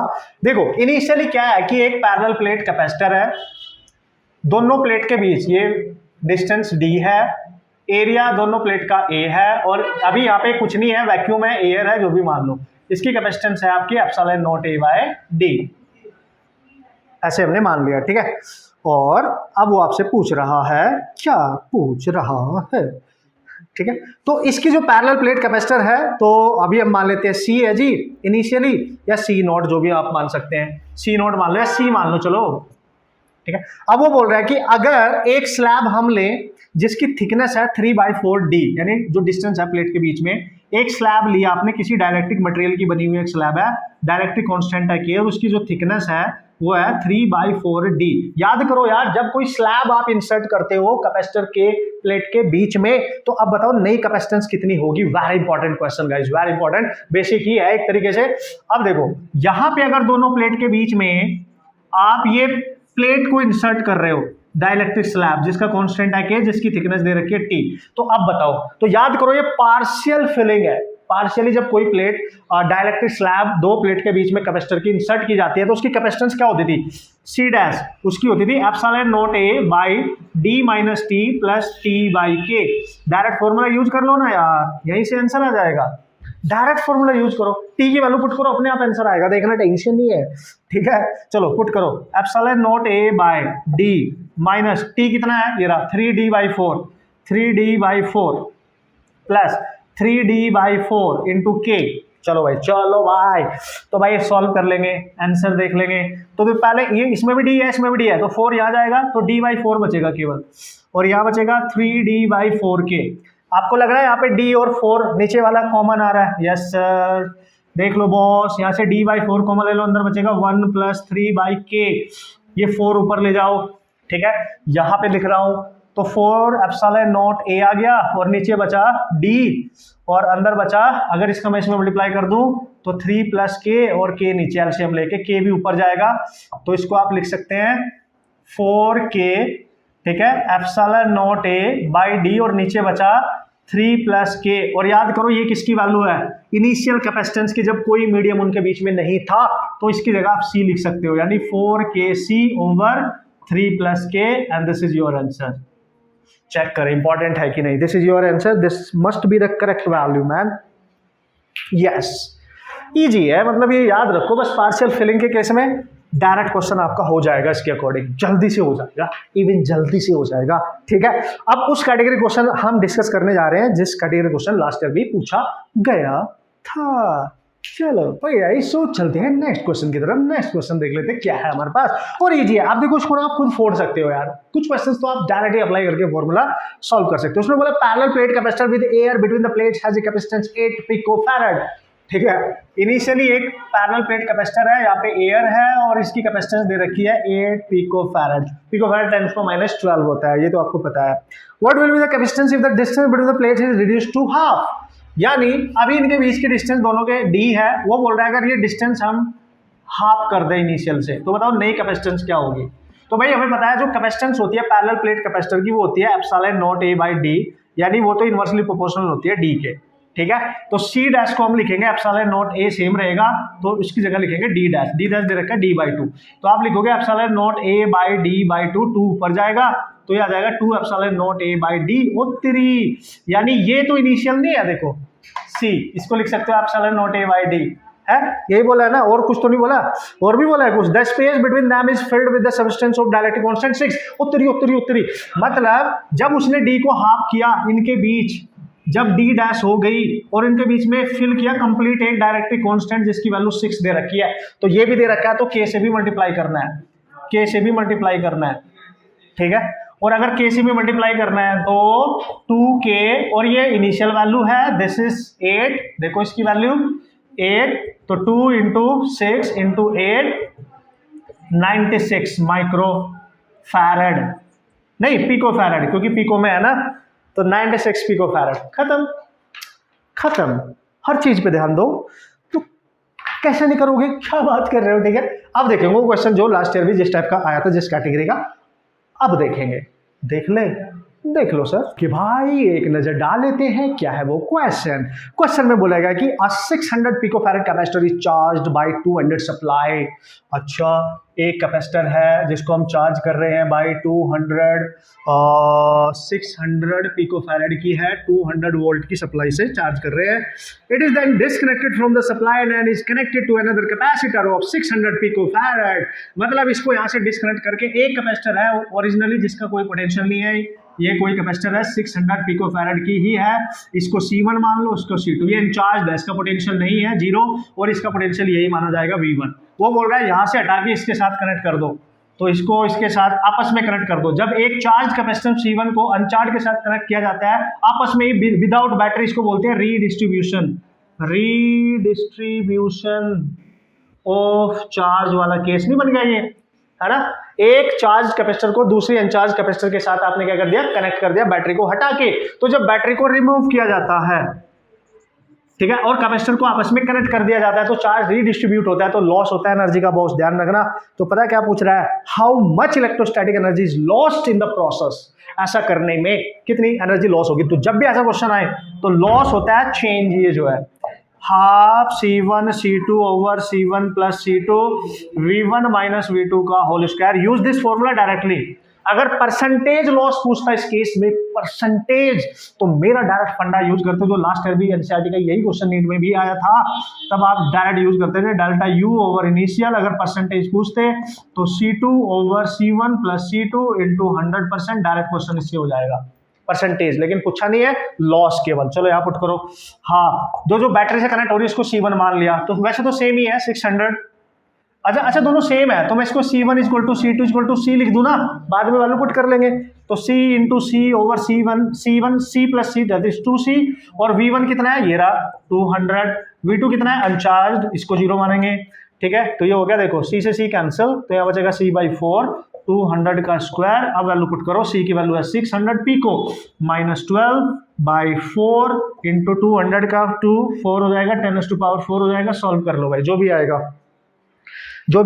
देखो, initially क्या है कि एक parallel plate capacitor है, दोनों प्लेट के बीच ये डिस्टेंस d है, एरिया दोनों प्लेट का a है, और अभी यहाँ पे कुछ नहीं है, वैक्यूम है, एयर है, जो भी मान लो, इसकी कैपेसिटेंस है आपकी ε0a/d, ऐसे हमने मान लिया। ठीक है, और अब वो आपसे पूछ रहा है, क्या पूछ रहा है, ठीक है, तो इसकी जो पैरेलल प्लेट कैपेसिटर है, तो अभी हम मान लेते हैं C है जी इनिशियली, या C0 जो भी आप मान सकते हैं, C0 मान लो या C मान लो, चलो। ठीक है, अब वो बोल रहा है कि अगर एक स्लैब हम लें जिसकी थिकनेस है 3/4d, यानी जो डिस्टेंस है प्लेट के बीच में, एक स्लैब लिया आपने, किसी डाइलेक्ट्रिक मटेरियल की बनी हुई एक स्लैब है, डाइलेक्ट्रिक कांस्टेंट है K, और उसकी जो थिकनेस है वो है 3/4d। याद करो यार, जब कोई स्लैब आप इंसर्ट करते हो कैपेसिटर के प्लेट के बीच में, तो अब बताओ नई कैपेसिटेंस कितनी होगी। Very important question guys, very important, basic ही है एक तरीके से। अब देखो, यहां पे अगर दोनों प्लेट के बीच में आप ये प्लेट को इंसर्ट कर रहे हो, डाइलेक्ट्रिक स्लैब जिसका कांस्टेंट है K, जिसकी थिकनेस दे रखी है T, तो अब बताओ, तो याद करो ये पार्शियल फिलिंग है। पार्शियली जब कोई प्लेट डाइलेक्ट्रिक स्लैब दो प्लेट के बीच में कैपेसिटर की इंसर्ट की जाती है, तो उसकी कैपेसिटेंस क्या होती थी, C डैश, उसकी होती थी ε0a/d - t + t/k। Direct formula use कर लो ना यार, यहीं से आंसर आ जाएगा। डायरेक्ट फॉर्मूला यूज करो, t की वैल्यू पुट करो, अपने आप आंसर आएगा, देखना टेंशन नहीं है। ठीक है, चलो पुट करो, ε0a/d - t कितना है, ये रहा 3d/4, 3d/4 plus 3d/4 into k। चलो भाई, तो भाई सॉल्व कर लेंगे, आंसर देख लेंगे। तो पहले ये इसमें भी d है, इसमें भी d है, तो 4 यहाँ जाएगा, तो d/4 बचेगा केवल, और यहाँ बचेगा 3d/4k। आपको लग रहा है यहाँ पे डी और 4 नीचे वाला कॉमन आ रहा है? यस सर, देख लो बॉस, यहाँ से डी बाई 4 कॉमन ले लो, अंदर बचेगा 1 + 3/k, ये 4 ऊपर ले जाओ, ठीक है। यहाँ पे लिख रहा हूँ तो 4 एप्सिलॉन नॉट a आ गया और नीचे बचा d और अंदर बचा, अगर इसका मैं इसमें मल्टीप्लाई कर दूं तो 3 + k और k नीचे एलसीएम लेके k भी ऊपर जाएगा, तो इसको आप लिख सकते हैं 4k, ठीक है, epsilon not a by d और नीचे बचा 3 + k। और याद करो ये किसकी वैल्यू है? इनिशियल कैपेसिटेंस की, जब कोई मीडियम उनके बीच में नहीं था, तो इसकी जगह आप c लिख सकते हो, यानी 4kc over 3 + k and this is your answer. Check करें इंपॉर्टेंट है कि नहीं। This is your answer, this must be the correct value man. Yes, easy है, मतलब ये याद रखो बस, पार्शियल फिलिंग के केस में डायरेक्ट क्वेश्चन आपका हो जाएगा इसके अकॉर्डिंग, जल्दी से हो जाएगा, इवन जल्दी से हो जाएगा, ठीक है। अब उस कैटेगरी क्वेश्चन हम डिस्कस करने जा रहे हैं जिस कैटेगरी क्वेश्चन लास्ट ईयर भी पूछा गया था। चलो भैया इस सोच चलते हैं नेक्स्ट क्वेश्चन की तरफ। नेक्स्ट क्वेश्चन देख लेते हैं क्या है हमारे पास, और इजी है, आप देखो इसको आप खुद फोड़ सकते हो यार, कुछ क्वेश्चंस तो आप डायरेक्टली अप्लाई करके फॉर्मूला सॉल्व कर सकते हो। उसमें बोला parallel plate capacitor with air between the plates has a capacitance 8 picofarad, ठीक है। इनिशियली एक पैरेलल प्लेट कैपेसिटर है, यहाँ पे एयर है और इसकी कैपेसिटेंस दे रखी है 8 पिकोफैराड। पिकोफैराड 10⁻12 होता है, ये तो आपको पता है। What will be the capacitance if the distance between the plates is reduced to half, यानी अभी इनके बीच की डिस्टेंस दोनों के d है, वो बोल रहा है अगर ये डिस्टेंस हम हाफ कर दें इनिशियल से, तो बताओ नई कैपेसिटेंस क्या होगी। तो भाई हमें पता है जो कैपेसिटेंस होती है पैरेलल प्लेट कैपेसिटर की, वो होती है epsilon not a by d, यानी वो तो इनवर्सली प्रोपोर्शनल होती है d के, ठीक है। तो c डैश को हम लिखेंगे, एप्सिलॉन नॉट a सेम रहेगा तो इसकी जगह लिखेंगे d डैश दे रखा है d/2, तो आप लिखोगे epsilon not a by d/2, 2 ऊपर जाएगा तो ये आ जाएगा 2 epsilon not a by d और 3, यानी ये तो इनिशियल नहीं है, देखो c, इसको लिख सकते हो epsilon not a by d है, यही बोला है ना, और कुछ तो नहीं बोला, और भी बोला है कुछ। The space between them is filled with the substance of dielectric constant 6, उत्तरी, मतलब जब उसने d को हाफ किया इनके बीच, जब d डैश हो गई और इनके बीच में फिल किया कंप्लीट एक डायरेक्ट्रिक कांस्टेंट जिसकी वैल्यू 6 दे रखी है, तो ये भी दे रखा है तो k से भी मल्टीप्लाई करना है, k से भी मल्टीप्लाई करना है, ठीक है। और अगर k से भी मल्टीप्लाई करना है तो 2k, और ये इनिशियल वैल्यू है, दिस इज 8, देखो इसकी वैल्यू 8, तो 2 इंटू 6 इंटू 8 96 माइक्रो फैरड, नहीं पिको फैरड, क्योंकि पिको में है ना, तो 96 पिको फैरड। खत्म, हर चीज पे ध्यान दो, तो कैसे नहीं करोगे, क्या बात कर रहे हो, ठीक है। अब देखेंगे वो क्वेश्चन जो लास्ट ईयर भी जिस टाइप का आया था, जिस कैटेगरी का, अब देखेंगे, देख लो सर कि भाई एक नजर डाल लेते हैं क्या है वो क्वेश्चन में बोलेगा कि 600 picofarad capacitor is charged bye 200 supply. अच्छा, एक कैपेसिटर है जिसको हम चार्ज कर रहे हैं बाय 200, 600 पिकोफैरेड की है, 200 वोल्ट की सप्लाई से चार्ज कर रहे हैं। It is then disconnected from the supply and is connected to another capacitor of 600 picofarad, मतलब इसको यहाँ से डिस्कनेक्ट करके एक कैपेसिटर है ओरिजिनली जिसका कोई पोटेंशियल नहीं है, ये कोई कैपेसिटर है 600 पिकोफैरेड की ही है, इसको C1 मान लो, इसको C2, ये इंचार्ज है, इसका पोटेंशियल नहीं है 0 और इसका पोटेंशियल यही माना जाएगा V1। वो बोल रहा है यहाँ से हटा के इसके साथ कनेक्ट कर दो, तो इसको इसके साथ आपस में कनेक्ट कर दो। जब एक चार्ज कैपेसिटर C1 को अनचार्ज के साथ कनेक्ट किया जाता है आपस में ही विदाउट बैटरी, इसको बोलते हैं रीडिस्ट्रीब्यूशन ऑफ चार्ज वाला केस नहीं बन गया ये, है ना। एक चार्ज कैपेसिटर को दूसरी अनचार्ज कैपेसिटर के साथ आपने क्या कर दिया, कनेक्ट कर दिया बैटरी को हटा के। तो जब बैटरी को रिमूव किया जाता है, ठीक है, और कैपेसिटर को आपस में कनेक्ट कर दिया जाता है, तो चार्ज रीडिस्ट्रीब्यूट होता है, तो लॉस होता है एनर्जी का, बहुत ध्यान रखना। तो पता है क्या पूछ रहा है, how much electrostatic energy is lost in the process, ऐसा करने में कितनी एनर्जी लॉस होगी। तो जब भी ऐसा क्वेश्चन आए तो लॉस होता है चेंज, ये जो है half C1 C2 over C1 plus C2 V1 minus V2 का whole square. Use this formula directly. अगर परसेंटेज लॉस पूछता है इस केस में परसेंटेज, तो मेरा डायरेक्ट फंडा यूज करते, जो लास्ट ईयर भी एनसीईआरटी का यही क्वेश्चन नीट में भी आया था, तब आप डायरेक्ट यूज करते थे डेल्टा U ओवर इनिशियल। अगर परसेंटेज पूछते तो C2 over C1 plus C2 into 100%, direct question इससे हो जाएगा परसेंटेज, लेकिन पूछा नहीं है लॉस केवल। चलो यहाँ पुट करो, हाँ जो बैटरी से कनेक्ट हो रही है इसको C1 मान लिया, तो वैसे तो सेम ही है 600। अच्छा अच्छा, दोनों सेम है तो मैं इसको C1 equal to C2 equal to C लिख दूं ना, बाद में वैल्यू पुट कर लेंगे। तो C into C over C1 C plus C that is 2C, और V1 कितना है, ये रहा 200, V2 कितना है अनचार्ज, इसको 0 मानेंगे, ठीक है। तो ये हो गया, देखो C से C कैंसिल, तो यहाँ बचेगा C/4, 200 का स्क्वायर। अब वैल्यू पुट करो, C की वैल्यू है 600 पिको, -12/4 इंटू 200 का 2 4 हो जाएगा, 10⁻⁴ हो जाएगा। सॉल्व कर लो भाई, जो भी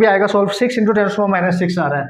आएगा सॉल्व। 6 इंटू 10⁻⁶ आ रहा है,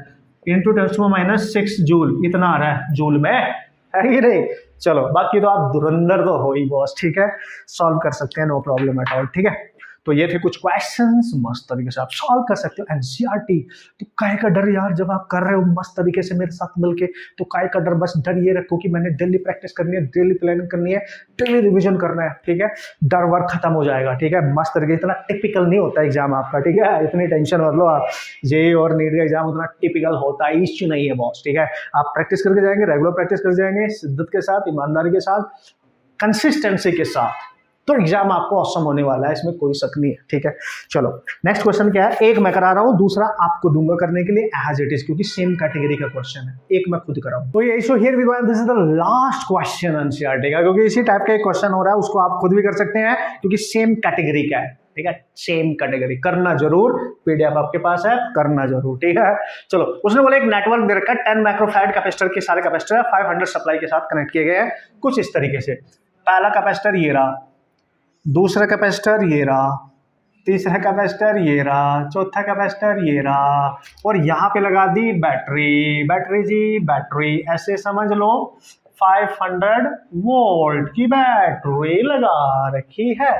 इंटू 10⁻⁶ जूल, इतना आ रहा है जूल में, है कि नहीं। चलो बाकी तो आप धुरंधर तो हो ही बॉस, ठीक है, सॉल्व कर सकते हैं, नो प्रॉब्लम एट ऑल, ठीक है। तो ये थे कुछ क्वेश्चंस, मस्त तरीके से आप सॉल्व कर सकते हो। एनसीईआरटी तो काहे का डर यार, जब आप कर रहे हो मस्त तरीके से मेरे साथ मिलके, तो काहे का डर, बस डर ये रखो कि मैंने डेली प्रैक्टिस करनी है, डेली प्लानिंग करनी है, डेली रिवीजन करना है, ठीक है। डर वर्क खत्म हो जाएगा, ठीक है, मस्त तरीके। इतना टिपिकल नहीं होता एग्जाम आपका, ठीक है, इतनी टेंशन मत लो आप। जेईई और नीट का एग्जाम उतना टिपिकल होता ही नहीं है बॉस, ठीक है। आप प्रैक्टिस करके जाएंगे, रेगुलर प्रैक्टिस करके जाएंगे, शिद्दत के साथ, ईमानदारी के साथ, कंसिस्टेंसी के साथ, तो एग्जाम आपको ऑसम होने वाला है, इसमें कोई शक नहीं है, ठीक है। चलो नेक्स्ट क्वेश्चन क्या है, एक मैं करा रहा हूं, दूसरा आपको दूंगा करने के लिए एज इट इज, क्योंकि सेम कैटेगरी का क्वेश्चन है, एक मैं खुद कराऊं। तो ये so here we go, this is the last question NCERT का, क्योंकि इसी टाइप का एक क्वेश्चन हो रहा है, उसको आप खुद भी कर सकते हैं, क्योंकि सेम कैटेगरी का है, ठीक है, सेम कैटेगरी। करना जरूर, पीडीएफ आपके पास है, करना जरूर, ठीक है। चलो, उसने बोला एक नेटवर्क दे रखा है, 10 माइक्रोफैराड कैपेसिटर के सारे कैपेसिटर 500 सप्लाई के साथ कनेक्ट किए गए हैं, कुछ इस तरीके से। पहला कैपेसिटर ये रहा, दूसरा कैपेसिटर ये रहा, तीसरा कैपेसिटर ये रहा, चौथा कैपेसिटर ये रहा, और यहाँ पे लगा दी बैटरी जी, बैटरी ऐसे समझ लो 500 वोल्ट की बैटरी लगा रखी है,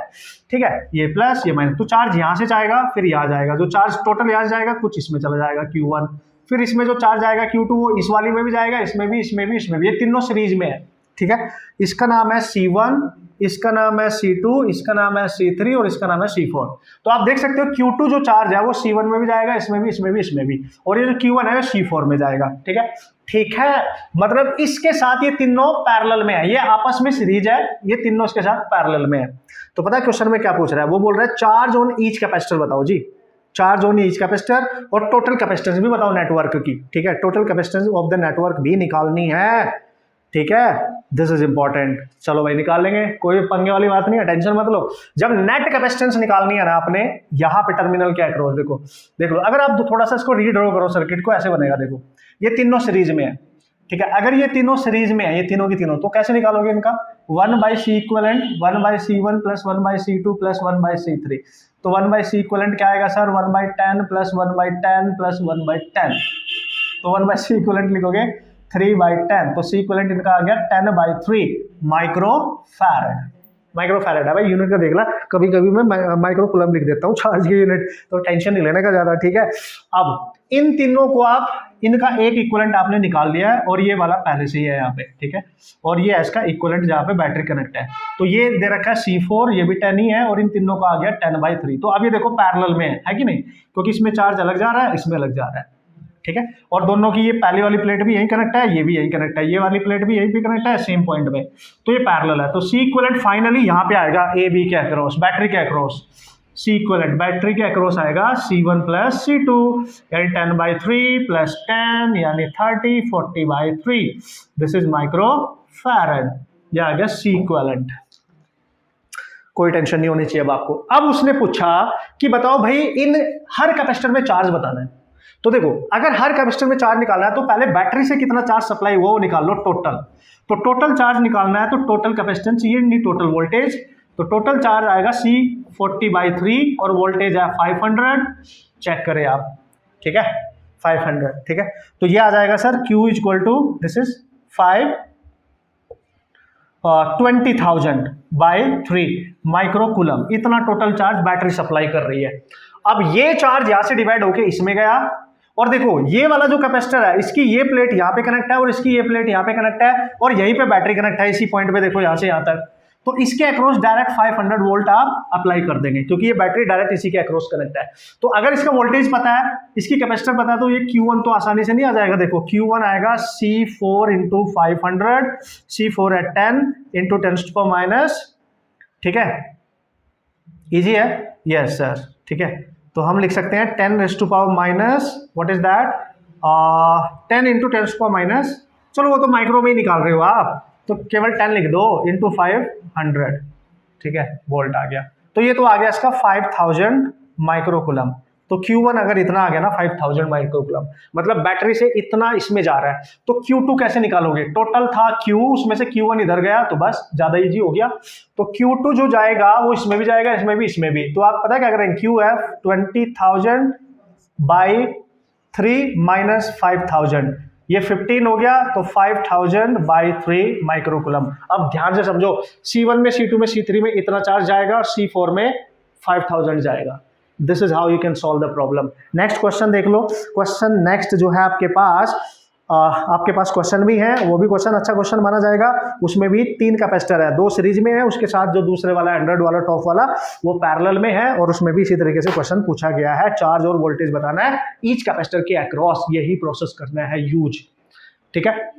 ठीक है। ये प्लस ये माइनस, तो चार्ज यहाँ से जाएगा, फिर यहाँ जाएगा, जो चार्ज टोटल यहाँ से जाएगा कुछ इसमें चला जाएगा Q1, फिर इसमें जो चार्ज आएगा Q2 वो इस वाली में भी जाएगा, इसमें भी, इसमें भी, इसमें भी, ये तीनों सीरीज में है, ठीक है। इसका नाम है C1, इसका नाम है C2, इसका नाम है C3 और इसका नाम है C4। तो आप देख सकते हो Q2 जो चार्ज है वो C1 में भी जाएगा, इसमें भी, इसमें भी, इसमें भी, और ये जो Q1 है C4 में जाएगा, ठीक है, ठीक है। मतलब इसके साथ ये तीनों पैरेलल में है, ये आपस में सीरीज है, ये तीनों इसके साथ पैरेलल में है। तो पता है क्वेश्चन में क्या पूछ रहा है, वो बोल रहा है चार्ज ऑन ईच कैपेसिटर बताओ जी, चार्ज ऑन ईच कैपेसिटर, और टोटल कैपेसिटेंस भी बताओ नेटवर्क की, ठीक है, total capacitance of the network भी निकालनी है, ठीक है, दिस इज इंपॉर्टेंट। चलो भाई निकाल लेंगे, कोई पंगे वाली बात नहीं है, टेंशन मत लो। जब नेट कैपेसिटेंस निकालनी है ना आपने, यहाँ पे टर्मिनल के अक्रॉस देखो, देख लो, अगर आप थोड़ा सा इसको रीड्रॉ करो सर्किट को, ऐसे बनेगा, देखो ये तीनों सीरीज में है, ठीक है। अगर ये तीनों सीरीज में है, ये तीनों की तीनों, तो कैसे निकालोगे इनका, 1/C equivalent 1/C1 plus 1/C2 plus 1/C3, तो 1/C इक्विवेलेंट क्या आएगा सर, 1/10 प्लस 1/10 प्लस 1/10, तो 1/C इक्विवेलेंट लिखोगे 3/10, तो C इक्विवेलेंट इनका आ गया 10/3 माइक्रोफैराड है भाई, यूनिट का देख ला, कभी कभी मैं माइक्रो कूलम लिख देता हूँ चार्ज की यूनिट, तो टेंशन नहीं लेने का ज्यादा, ठीक है। अब इन तीनों को आप, इनका एक इक्विवेलेंट आपने निकाल लिया है, और ये वाला पहले से ही है यहाँ पे, ठीक है, और ये इसका इक्विवेलेंट जहाँ पे बैटरी कनेक्ट है, तो ये दे रखा है C4, ये भी 10 ही है, और इन तीनों का आ गया 10/3। तो अब ये देखो पैरेलल में है कि नहीं, क्योंकि इसमें चार्ज अलग जा रहा है, इसमें अलग जा रहा है, ठीक है, और दोनों की ये पहली वाली प्लेट भी यही कनेक्ट है, ये भी यही कनेक्ट है, ये वाली प्लेट भी यही पे कनेक्ट है सेम पॉइंट में, तो ये पैरेलल है। तो C इक्विवेलेंट फाइनली यहाँ पे आएगा AB के अक्रॉस, बैटरी के अक्रॉस, C इक्विवेलेंट बैटरी के अक्रॉस आएगा C1 प्लस C2, यानी 10/3 प्लस 10 यानी 30, 40/3, दिस इज माइक्रोफैराड, यह आ गया C इक्विवेलेंट। कोई टेंशन नहीं होनी चाहिए अब आपको। अब उसने पूछा कि बताओ भाई इन हर कैपेसिटर में चार्ज बताना है, तो देखो अगर हर कैपेसिटर में चार्ज निकालना है तो पहले बैटरी से कितना चार्ज सप्लाई हुआ वो निकाल लो टोटल, तो टोटल चार्ज निकालना है तो टोटल कैपेसिटेंस, ये नहीं टोटल वोल्टेज, तो टोटल चार्ज आएगा C 40/3 और वोल्टेज है 500, चेक करें आप, ठीक है 500, ठीक है, तो ये आ जाएगा sir Q equal to this is 20,000/3 microcoulomb, इतना टोटल चार्ज बैटरी सप्लाई कर रही है। अब ये चार्ज यहां से डिवाइड होके इसमें गया, और देखो ये वाला जो कैपेसिटर है इसकी ये प्लेट यहाँ पे कनेक्ट है और इसकी ये प्लेट यहाँ पे कनेक्ट है, और यहीं पे बैटरी कनेक्ट है इसी पॉइंट पे, देखो यहाँ से यहाँ तक, तो इसके अक्रॉस डायरेक्ट 500 वोल्ट आप अप्लाई कर देंगे, क्योंकि ये बैटरी डायरेक्ट इसी के अक्रॉस कनेक्ट है। तो अगर इसका वोल्टेज पता है, इसकी कैपेसिटर पता है, तो ये Q1 तो आसानी से नहीं आ जाएगा, देखो Q1 आएगा C4 इंटू 500, C4 है 10 इंटू 10⁻⁻, ठीक है, इजी है, यस सर, ठीक है, तो हम लिख सकते हैं 10 raised to power minus what is that 10 into 10 to power minus, चलो वो तो माइक्रो में ही निकाल रहे हो आप, तो केवल 10 लिख दो इंटू 500, ठीक है, वोल्ट आ गया। तो ये तो आ गया इसका 5000 माइक्रोकुलम। तो Q1 अगर इतना आ गया ना 5000 माइक्रोकुलम, मतलब बैटरी से इतना इसमें जा रहा है, तो Q2 कैसे निकालोगे? टोटल था Q, उसमें से Q1 इधर गया तो बस ज्यादा इजी हो गया। तो Q2 जो जाएगा वो इसमें भी जाएगा, इसमें भी। तो आप पता क्या करेंगे, QF 20,000 बाई 3 माइनस 5000, ये 15 हो गया, तो 5000 बाई 3 माइक्रोकुलम। अब ध्यान से समझो, C1 में, C2 में, C3 में इतना चार्ज जाएगा और C4 में 5000 जाएगा। This is how you can solve the problem. Next question देख लो। क्वेश्चन नेक्स्ट जो है आपके पास क्वेश्चन भी है, वो भी क्वेश्चन अच्छा क्वेश्चन माना जाएगा। उसमें भी 3 कैपेसिटर है, 2 सीरीज में है, उसके साथ जो दूसरे वाला 100 वाला टॉप वाला वो पैरेलल में है, और उसमें भी इसी तरीके से क्वेश्चन पूछा गया है। चार्ज और वोल्टेज बताना है ईच कैपेसिटर के अक्रॉस, यही प्रोसेस करना है यूज। ठीक है,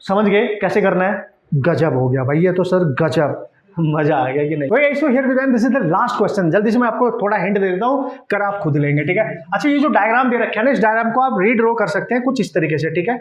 समझ गए कैसे करना है? गजब हो गया भाई, ये तो सर गजब, मजा आ गया कि नहीं? Okay, so here we go, this is the last question. जल्दी से मैं आपको थोड़ा हिंट दे देता हूं, कर आप खुद लेंगे, ठीक है? अच्छा, ये जो डायग्राम दे रखे है ना, इस डायग्राम को आप रीड्रॉ कर सकते हैं कुछ इस तरीके से, ठीक है?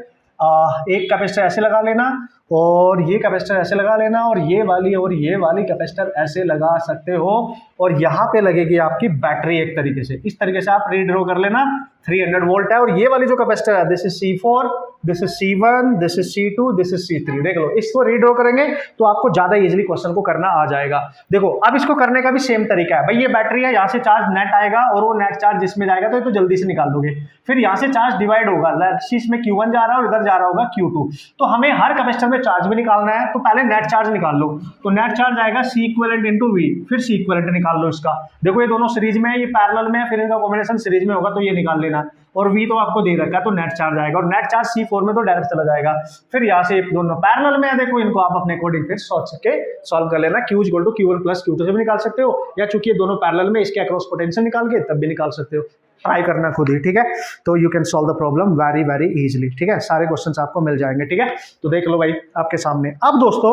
एक कैपेसिटर ऐसे लगा लेना, और ये कैपेसिटर ऐसे लगा लेना, और ये वाली कैपेसिटर ऐसे लगा सकते हो, और यहाँ पे लगेगी आपकी बैटरी एक तरीके से। इस तरीके से आप रीड्रॉ कर लेना। 300 वोल्ट है, और ये वाली जो कैपेसिटर है, this is C4, this is C1, this is C2, this is C3। देख लो, इसको रीड्रॉ करेंगे तो आपको ज्यादा इजीली क्वेश्चन को करना आ जाएगा। देखो, अब इसको करने का भी सेम तरीका है भाई। ये बैटरी है, यहाँ से चार्ज नेट आएगा, और वो नेट चार्ज जिसमें जाएगा तो जल्दी से निकाल दोगे। फिर यहाँ से चार्ज डिवाइड होगा, इसमें Q1 जा रहा है और इधर जा रहा होगा Q2। तो हमें हर कैपेसिटर में चार्ज भी निकालना है, तो पहले नेट चार्ज निकाल लो। तो नेट चार्ज आएगा C इक्विवेलेंट इंटू V, फिर C इक्विवेलेंट निकाल लो इसका। देखो, ये दोनों सीरीज में है, ये पैरेलल में है, फिर इनका कॉम्बिनेशन सीरीज में होगा, तो ये निकाल लेना। और V तो आपको दे रखा है, तो नेट चार्ज आएगा, और नेट चार्ज C4 में तो डायरेक्ट चला जाएगा। फिर यहाँ से दोनों पैरेलल में है, देखो इनको आप अपने अकॉर्डिंग फिर सॉल्व कर लेना। Q equal to Q1 plus Q2 से भी निकाल सकते हो, या चूंकि ये दोनों पैरेलल में, इसके अक्रॉस पोटेंशियल निकाल के तब भी निकाल सकते हो। ट्राई करना खुद ही, ठीक है? तो you can solve the problem very very easily, ठीक है? सारे क्वेश्चंस आपको मिल जाएंगे, ठीक है? तो देख लो भाई आपके सामने। अब दोस्तों,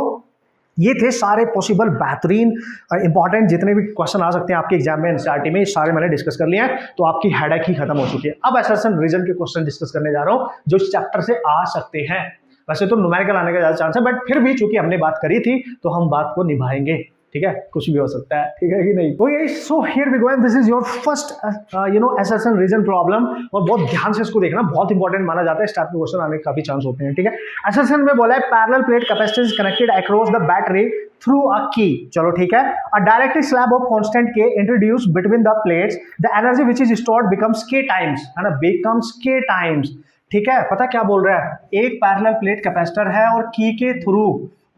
ये थे सारे पॉसिबल बेहतरीन इंपॉर्टेंट जितने भी क्वेश्चन आ सकते हैं आपके एग्जाम में, एनसीईआरटी में, सारे मैंने डिस्कस कर लिए हैं। तो आपकी हेडेक ही खत्म हो चुकी है। अब असर्शन रीजन के क्वेश्चन डिस्कस करने जा रहा हूं, जो इस चैप्टर से आ सकते हैं। वैसे तो न्यूमेरिकल आने का ज्यादा चांस है, बट फिर भी चूंकि हमने बात करी थी तो हम बात को निभाएंगे, ठीक है? कुछ भी हो सकता है, ठीक है कि नहीं? तो ये so here we go, and this is your first assertion reason problem. और बहुत ध्यान से इसको देखना, बहुत इंपॉर्टेंट माना जाता है, स्टार्ट में क्वेश्चन आने के काफी चांस होते हैं, ठीक है? असर्शन में बोला है parallel plate capacitor is connected across the battery through a key. चलो ठीक है। Uh directly slab of constant के introduce between the plates, the energy which is stored becomes k times, है ना? बिकम्स k टाइम्स, ठीक है? पता क्या बोल रहा है? एक पैरेलल प्लेट कैपेसिटर है और की के थ्रू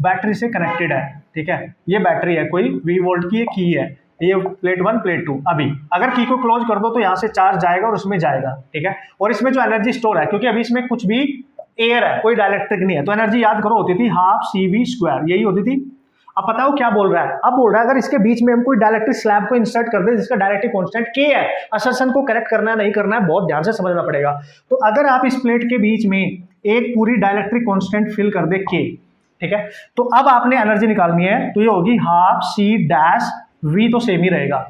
बैटरी से कनेक्टेड है, ठीक है? ये बैटरी है, कोई V वोल्ट की की है, ये प्लेट 1 प्लेट 2। अभी अगर की को क्लोज कर दो तो यहाँ से चार्ज जाएगा और उसमें जाएगा, ठीक है? और इसमें जो एनर्जी स्टोर है, क्योंकि अभी इसमें कुछ भी एयर है, कोई डाइलेक्ट्रिक नहीं है, तो एनर्जी याद करो होती थी हाफ CV², यही होती थी। अब बताओ क्या बोल रहा है? अब बोल रहा है अगर इसके बीच में हम कोई डायरेक्ट्रिक स्लैब को इंसर्ट कर दे जिसका डायरेक्ट्रिक कांस्टेंट k है, असर्शन को करेक्ट करना है नहीं करना है बहुत ध्यान से समझना पड़ेगा। तो अगर आप इस प्लेट के बीच में एक पूरी डायरेक्ट्रिक कांस्टेंट फिल कर दे k, ठीक है? तो अब आपने एनर्जी निकालनी है, तो ये होगी हाफ C डैश V, तो सेम ही रहेगा।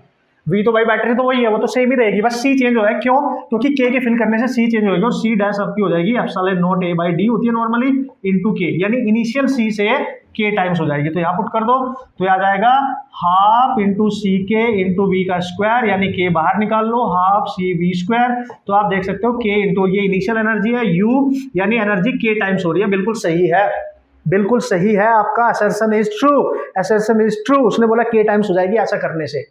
V तो भाई बैटरी तो वही है, वो तो सेम ही रहेगी, बस C चेंज हो है। क्यों? क्योंकि K के फिल करने से C चेंज होगी, और C डैश आपकी हो जाएगी epsilon not A by D होती है नॉर्मली, इनटू K, यानी इनिशियल C से K टाइम्स हो जाएगी। तो यहाँ पुट कर दो, तो ये आ जाएगा half into CK into V का स्क्वायर, यानी K बाहर निकाल लो, हाफ CV²। तो आप देख सकते हो K इंटू ये इनिशियल एनर्जी है U, यानी एनर्जी K टाइम्स हो रही है। बिल्कुल सही है, बिल्कुल सही है आपका assertion is true, assertion is true. उसने बोला K टाइम्स हो जाएगी ऐसा करने से,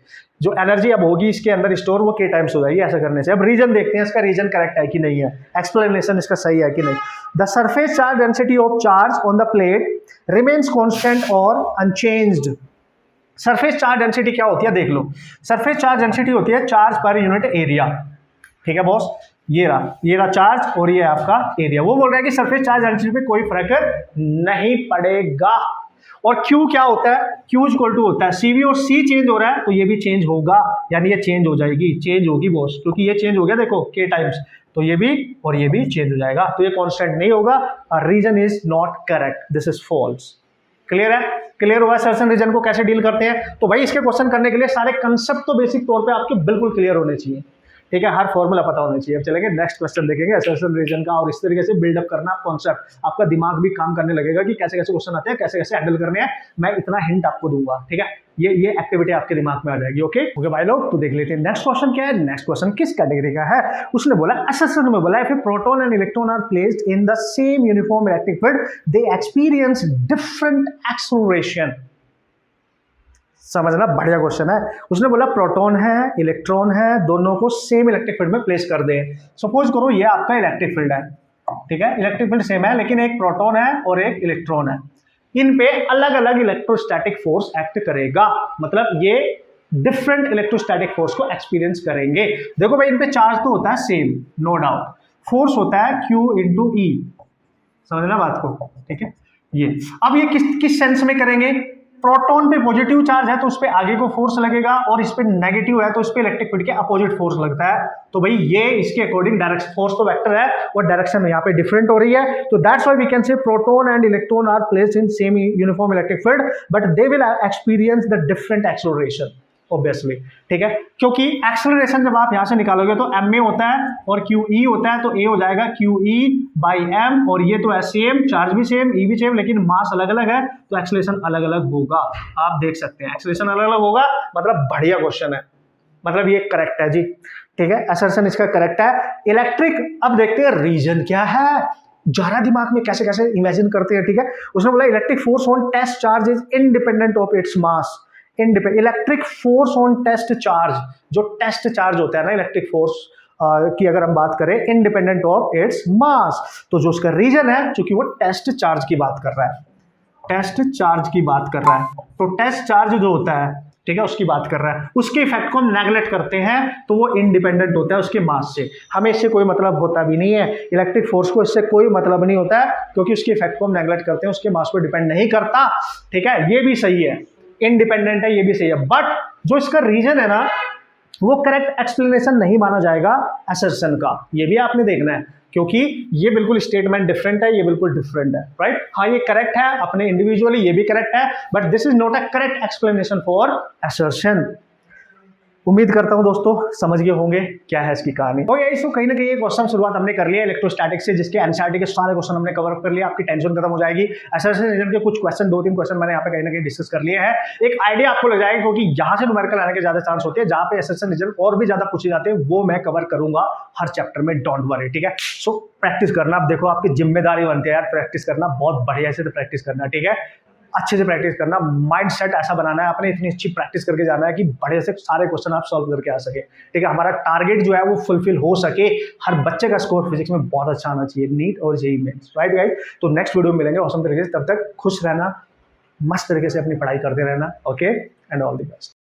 जो एनर्जी अब होगी इसके अंदर स्टोर वो K टाइम्स हो जाएगी ऐसा करने से। अब रीजन देखते हैं इसका रीजन करेक्ट है कि नहीं है, एक्सप्लेनेशन इसका सही है कि नहीं। The surface charge density of charge on the plate remains constant और अनचेंज्ड। सरफेस चार्ज डेंसिटी क्या होती है देख लो। सरफेस चार्ज डेंसिटी होती है चार्ज पर यूनिट एरिया, ठीक है बॉस? ये रहा चार्ज और ये आपका एरिया। वो बोल रहा है कि सरफेस चार्ज डेंसिटी पे कोई फर्क नहीं पड़ेगा। और Q क्या होता है? Q इक्वल टू होता है CV, और C चेंज हो रहा है तो ये भी चेंज होगा, यानी ये चेंज हो जाएगी, चेंज होगी बॉस, क्योंकि ये चेंज हो गया देखो K टाइम्स, तो ये भी और ये भी चेंज हो जाएगा, तो ये कांस्टेंट नहीं होगा। Reason is not correct, this is false. Clear है? क्लियर हुआ असर्शन रीजन को कैसे डील करते हैं? तो भाई इसके क्वेश्चन करने के लिए सारे कंसेप्ट तो बेसिक तौर पे आपके बिल्कुल क्लियर होने चाहिए। ठीक है, हर फॉर्मूला पता होना चाहिए। अब चलेंगे नेक्स्ट क्वेश्चन देखेंगे असर्शन रीजन का, और इस तरीके से बिल्डअप करना कॉन्सेप्ट, आपका दिमाग भी काम करने लगेगा कि कैसे कैसे क्वेश्चन आते हैं, कैसे कैसे हैंडल करने हैं। मैं इतना हिंट आपको दूंगा, ठीक है, ये एक्टिविटी आपके दिमाग में आ जाएगी। ओके भाई लोग, तो देख लेते हैं नेक्स्ट क्वेश्चन क्या है। नेक्स्ट क्वेश्चन किस कैटेगरी का है, उसने बोला असर्शन में बोला, if a proton and electron are placed in the same uniform electric field they experience different acceleration. समझना, बढ़िया क्वेश्चन है। उसने बोला प्रोटॉन है, इलेक्ट्रॉन है, दोनों को सेम इलेक्ट्रिक फील्ड में प्लेस कर दे। सपोज करो ये आपका इलेक्ट्रिक फील्ड है, ठीक है, इलेक्ट्रिक फील्ड सेम है, लेकिन एक प्रोटॉन है और एक इलेक्ट्रॉन है। इन पे अलग अलग इलेक्ट्रोस्टैटिक फोर्स एक्ट करेगा, मतलब ये डिफरेंट इलेक्ट्रोस्टैटिक फोर्स को एक्सपीरियंस करेंगे। देखो भाई, इन पे चार्ज तो होता है सेम, नो डाउट, फोर्स होता है Q इंटू ई, समझना बात को, ठीक है। ये अब ये किस सेंस में करेंगे, प्रोटॉन पे पॉजिटिव चार्ज है तो उस पे आगे को फोर्स लगेगा, और इस पे नेगेटिव है तो उस पे इलेक्ट्रिक फील्ड के अपोजिट फोर्स लगता है। तो भाई ये इसके अकॉर्डिंग डायरेक्शन, फोर्स तो वेक्टर है और डायरेक्शन यहाँ पे डिफरेंट हो रही है। तो that's why we can say proton and electron are placed in same uniform electric field but they will experience the different acceleration, obviously, ठीक है, क्योंकि एक्सेलरेशन जब आप यहां से निकालोगे तो एम ए होता है और क्यू ई होता है, तो ए हो जाएगा क्यू ई बाई एम, और ये तो है सेम, चार्ज भी सेम, ई भी सेम, लेकिन मास अलग अलग है तो एक्सेलरेशन अलग अलग होगा। आप देख सकते हैं एक्सेलरेशन अलग अलग होगा, मतलब बढ़िया क्वेश्चन है, मतलब ये करेक्ट है जी, ठीक है, असर्शन इसका करेक्ट है। इलेक्ट्रिक, अब देखते हैं रीजन क्या है, जरा दिमाग में कैसे कैसे इमेजिन करते हैं, ठीक है। उसने बोला electric force on test charge is independent of its mass. Electric force on test charge, जो टेस्ट चार्ज होता है ना इलेक्ट्रिक फोर्स की अगर हम बात करें, इंडिपेंडेंट ऑफ इट्स मास, तो जो उसका रीजन है, क्योंकि वो टेस्ट चार्ज की बात कर रहा है, टेस्ट चार्ज की बात कर रहा है, तो टेस्ट चार्ज जो होता है, ठीक है, उसकी बात कर रहा है, उसके इफेक्ट को हम नेगलेक्ट करते हैं तो वो इंडिपेंडेंट होता है उसके मास से। हमें इससे कोई मतलब होता भी नहीं है, इलेक्ट्रिक फोर्स को इससे कोई मतलब नहीं होता है, क्योंकि उसके इफेक्ट को हम नेगलेक्ट करते हैं, उसके मास पर डिपेंड नहीं करता, ठीक है, ये भी सही है, इंडिपेंडेंट है, ये भी सही है। बट जो इसका रीजन है ना, वो करेक्ट एक्सप्लेनेशन नहीं माना जाएगा असर्शन का, ये भी आपने देखना है, क्योंकि ये बिल्कुल स्टेटमेंट डिफरेंट है, ये बिल्कुल डिफरेंट है, राइट। हाँ, ये करेक्ट है अपने इंडिविजुअली, ये भी करेक्ट है, but this is not a correct explanation for assertion. उम्मीद करता हूं दोस्तों समझ गए होंगे क्या है इसकी कहानी। और यही सो कहीं ना कहीं ये क्वेश्चन शुरुआत हमने कर लिया इलेक्ट्रोस्टैटिक से, जिसके एनसीईआरटी के सारे क्वेश्चन हमने कवर कर लिया, आपकी टेंशन खत्म हो जाएगी। असर्शन रीजन के कुछ क्वेश्चन, 2-3 क्वेश्चन मैंने यहाँ पे कहीं ना कहीं डिस्कस कर लिए हैं, एक आइडिया आपको लग जाएगा, क्योंकि यहाँ से न्यूमेरिकल आने के ज्यादा चांस होते हैं, जहाँ पे असर्शन रीजन और भी ज्यादा पूछे जाते हैं, वो मैं कवर करूंगा हर चैप्टर में, डोंट वरी, ठीक है। सो प्रैक्टिस करना, अब देखो आपकी जिम्मेदारी बनती है यार, प्रैक्टिस करना, बहुत बढ़िया से प्रैक्टिस करना, ठीक है, अच्छे से प्रैक्टिस करना, माइंड सेट ऐसा बनाना है आपने, इतनी अच्छी प्रैक्टिस करके जाना है कि बढ़िया से सारे क्वेश्चन आप सॉल्व करके आ सके, ठीक है। हमारा टारगेट जो है वो फुलफिल हो सके, हर बच्चे का स्कोर फिजिक्स में बहुत अच्छा आना चाहिए, नीट और जेईई मेंस, राइट गाइस। तो नेक्स्ट वीडियो में मिलेंगे औसम तरीके से, तब तक खुश रहना, मस्त तरीके से अपनी पढ़ाई करते रहना, okay, and all the best.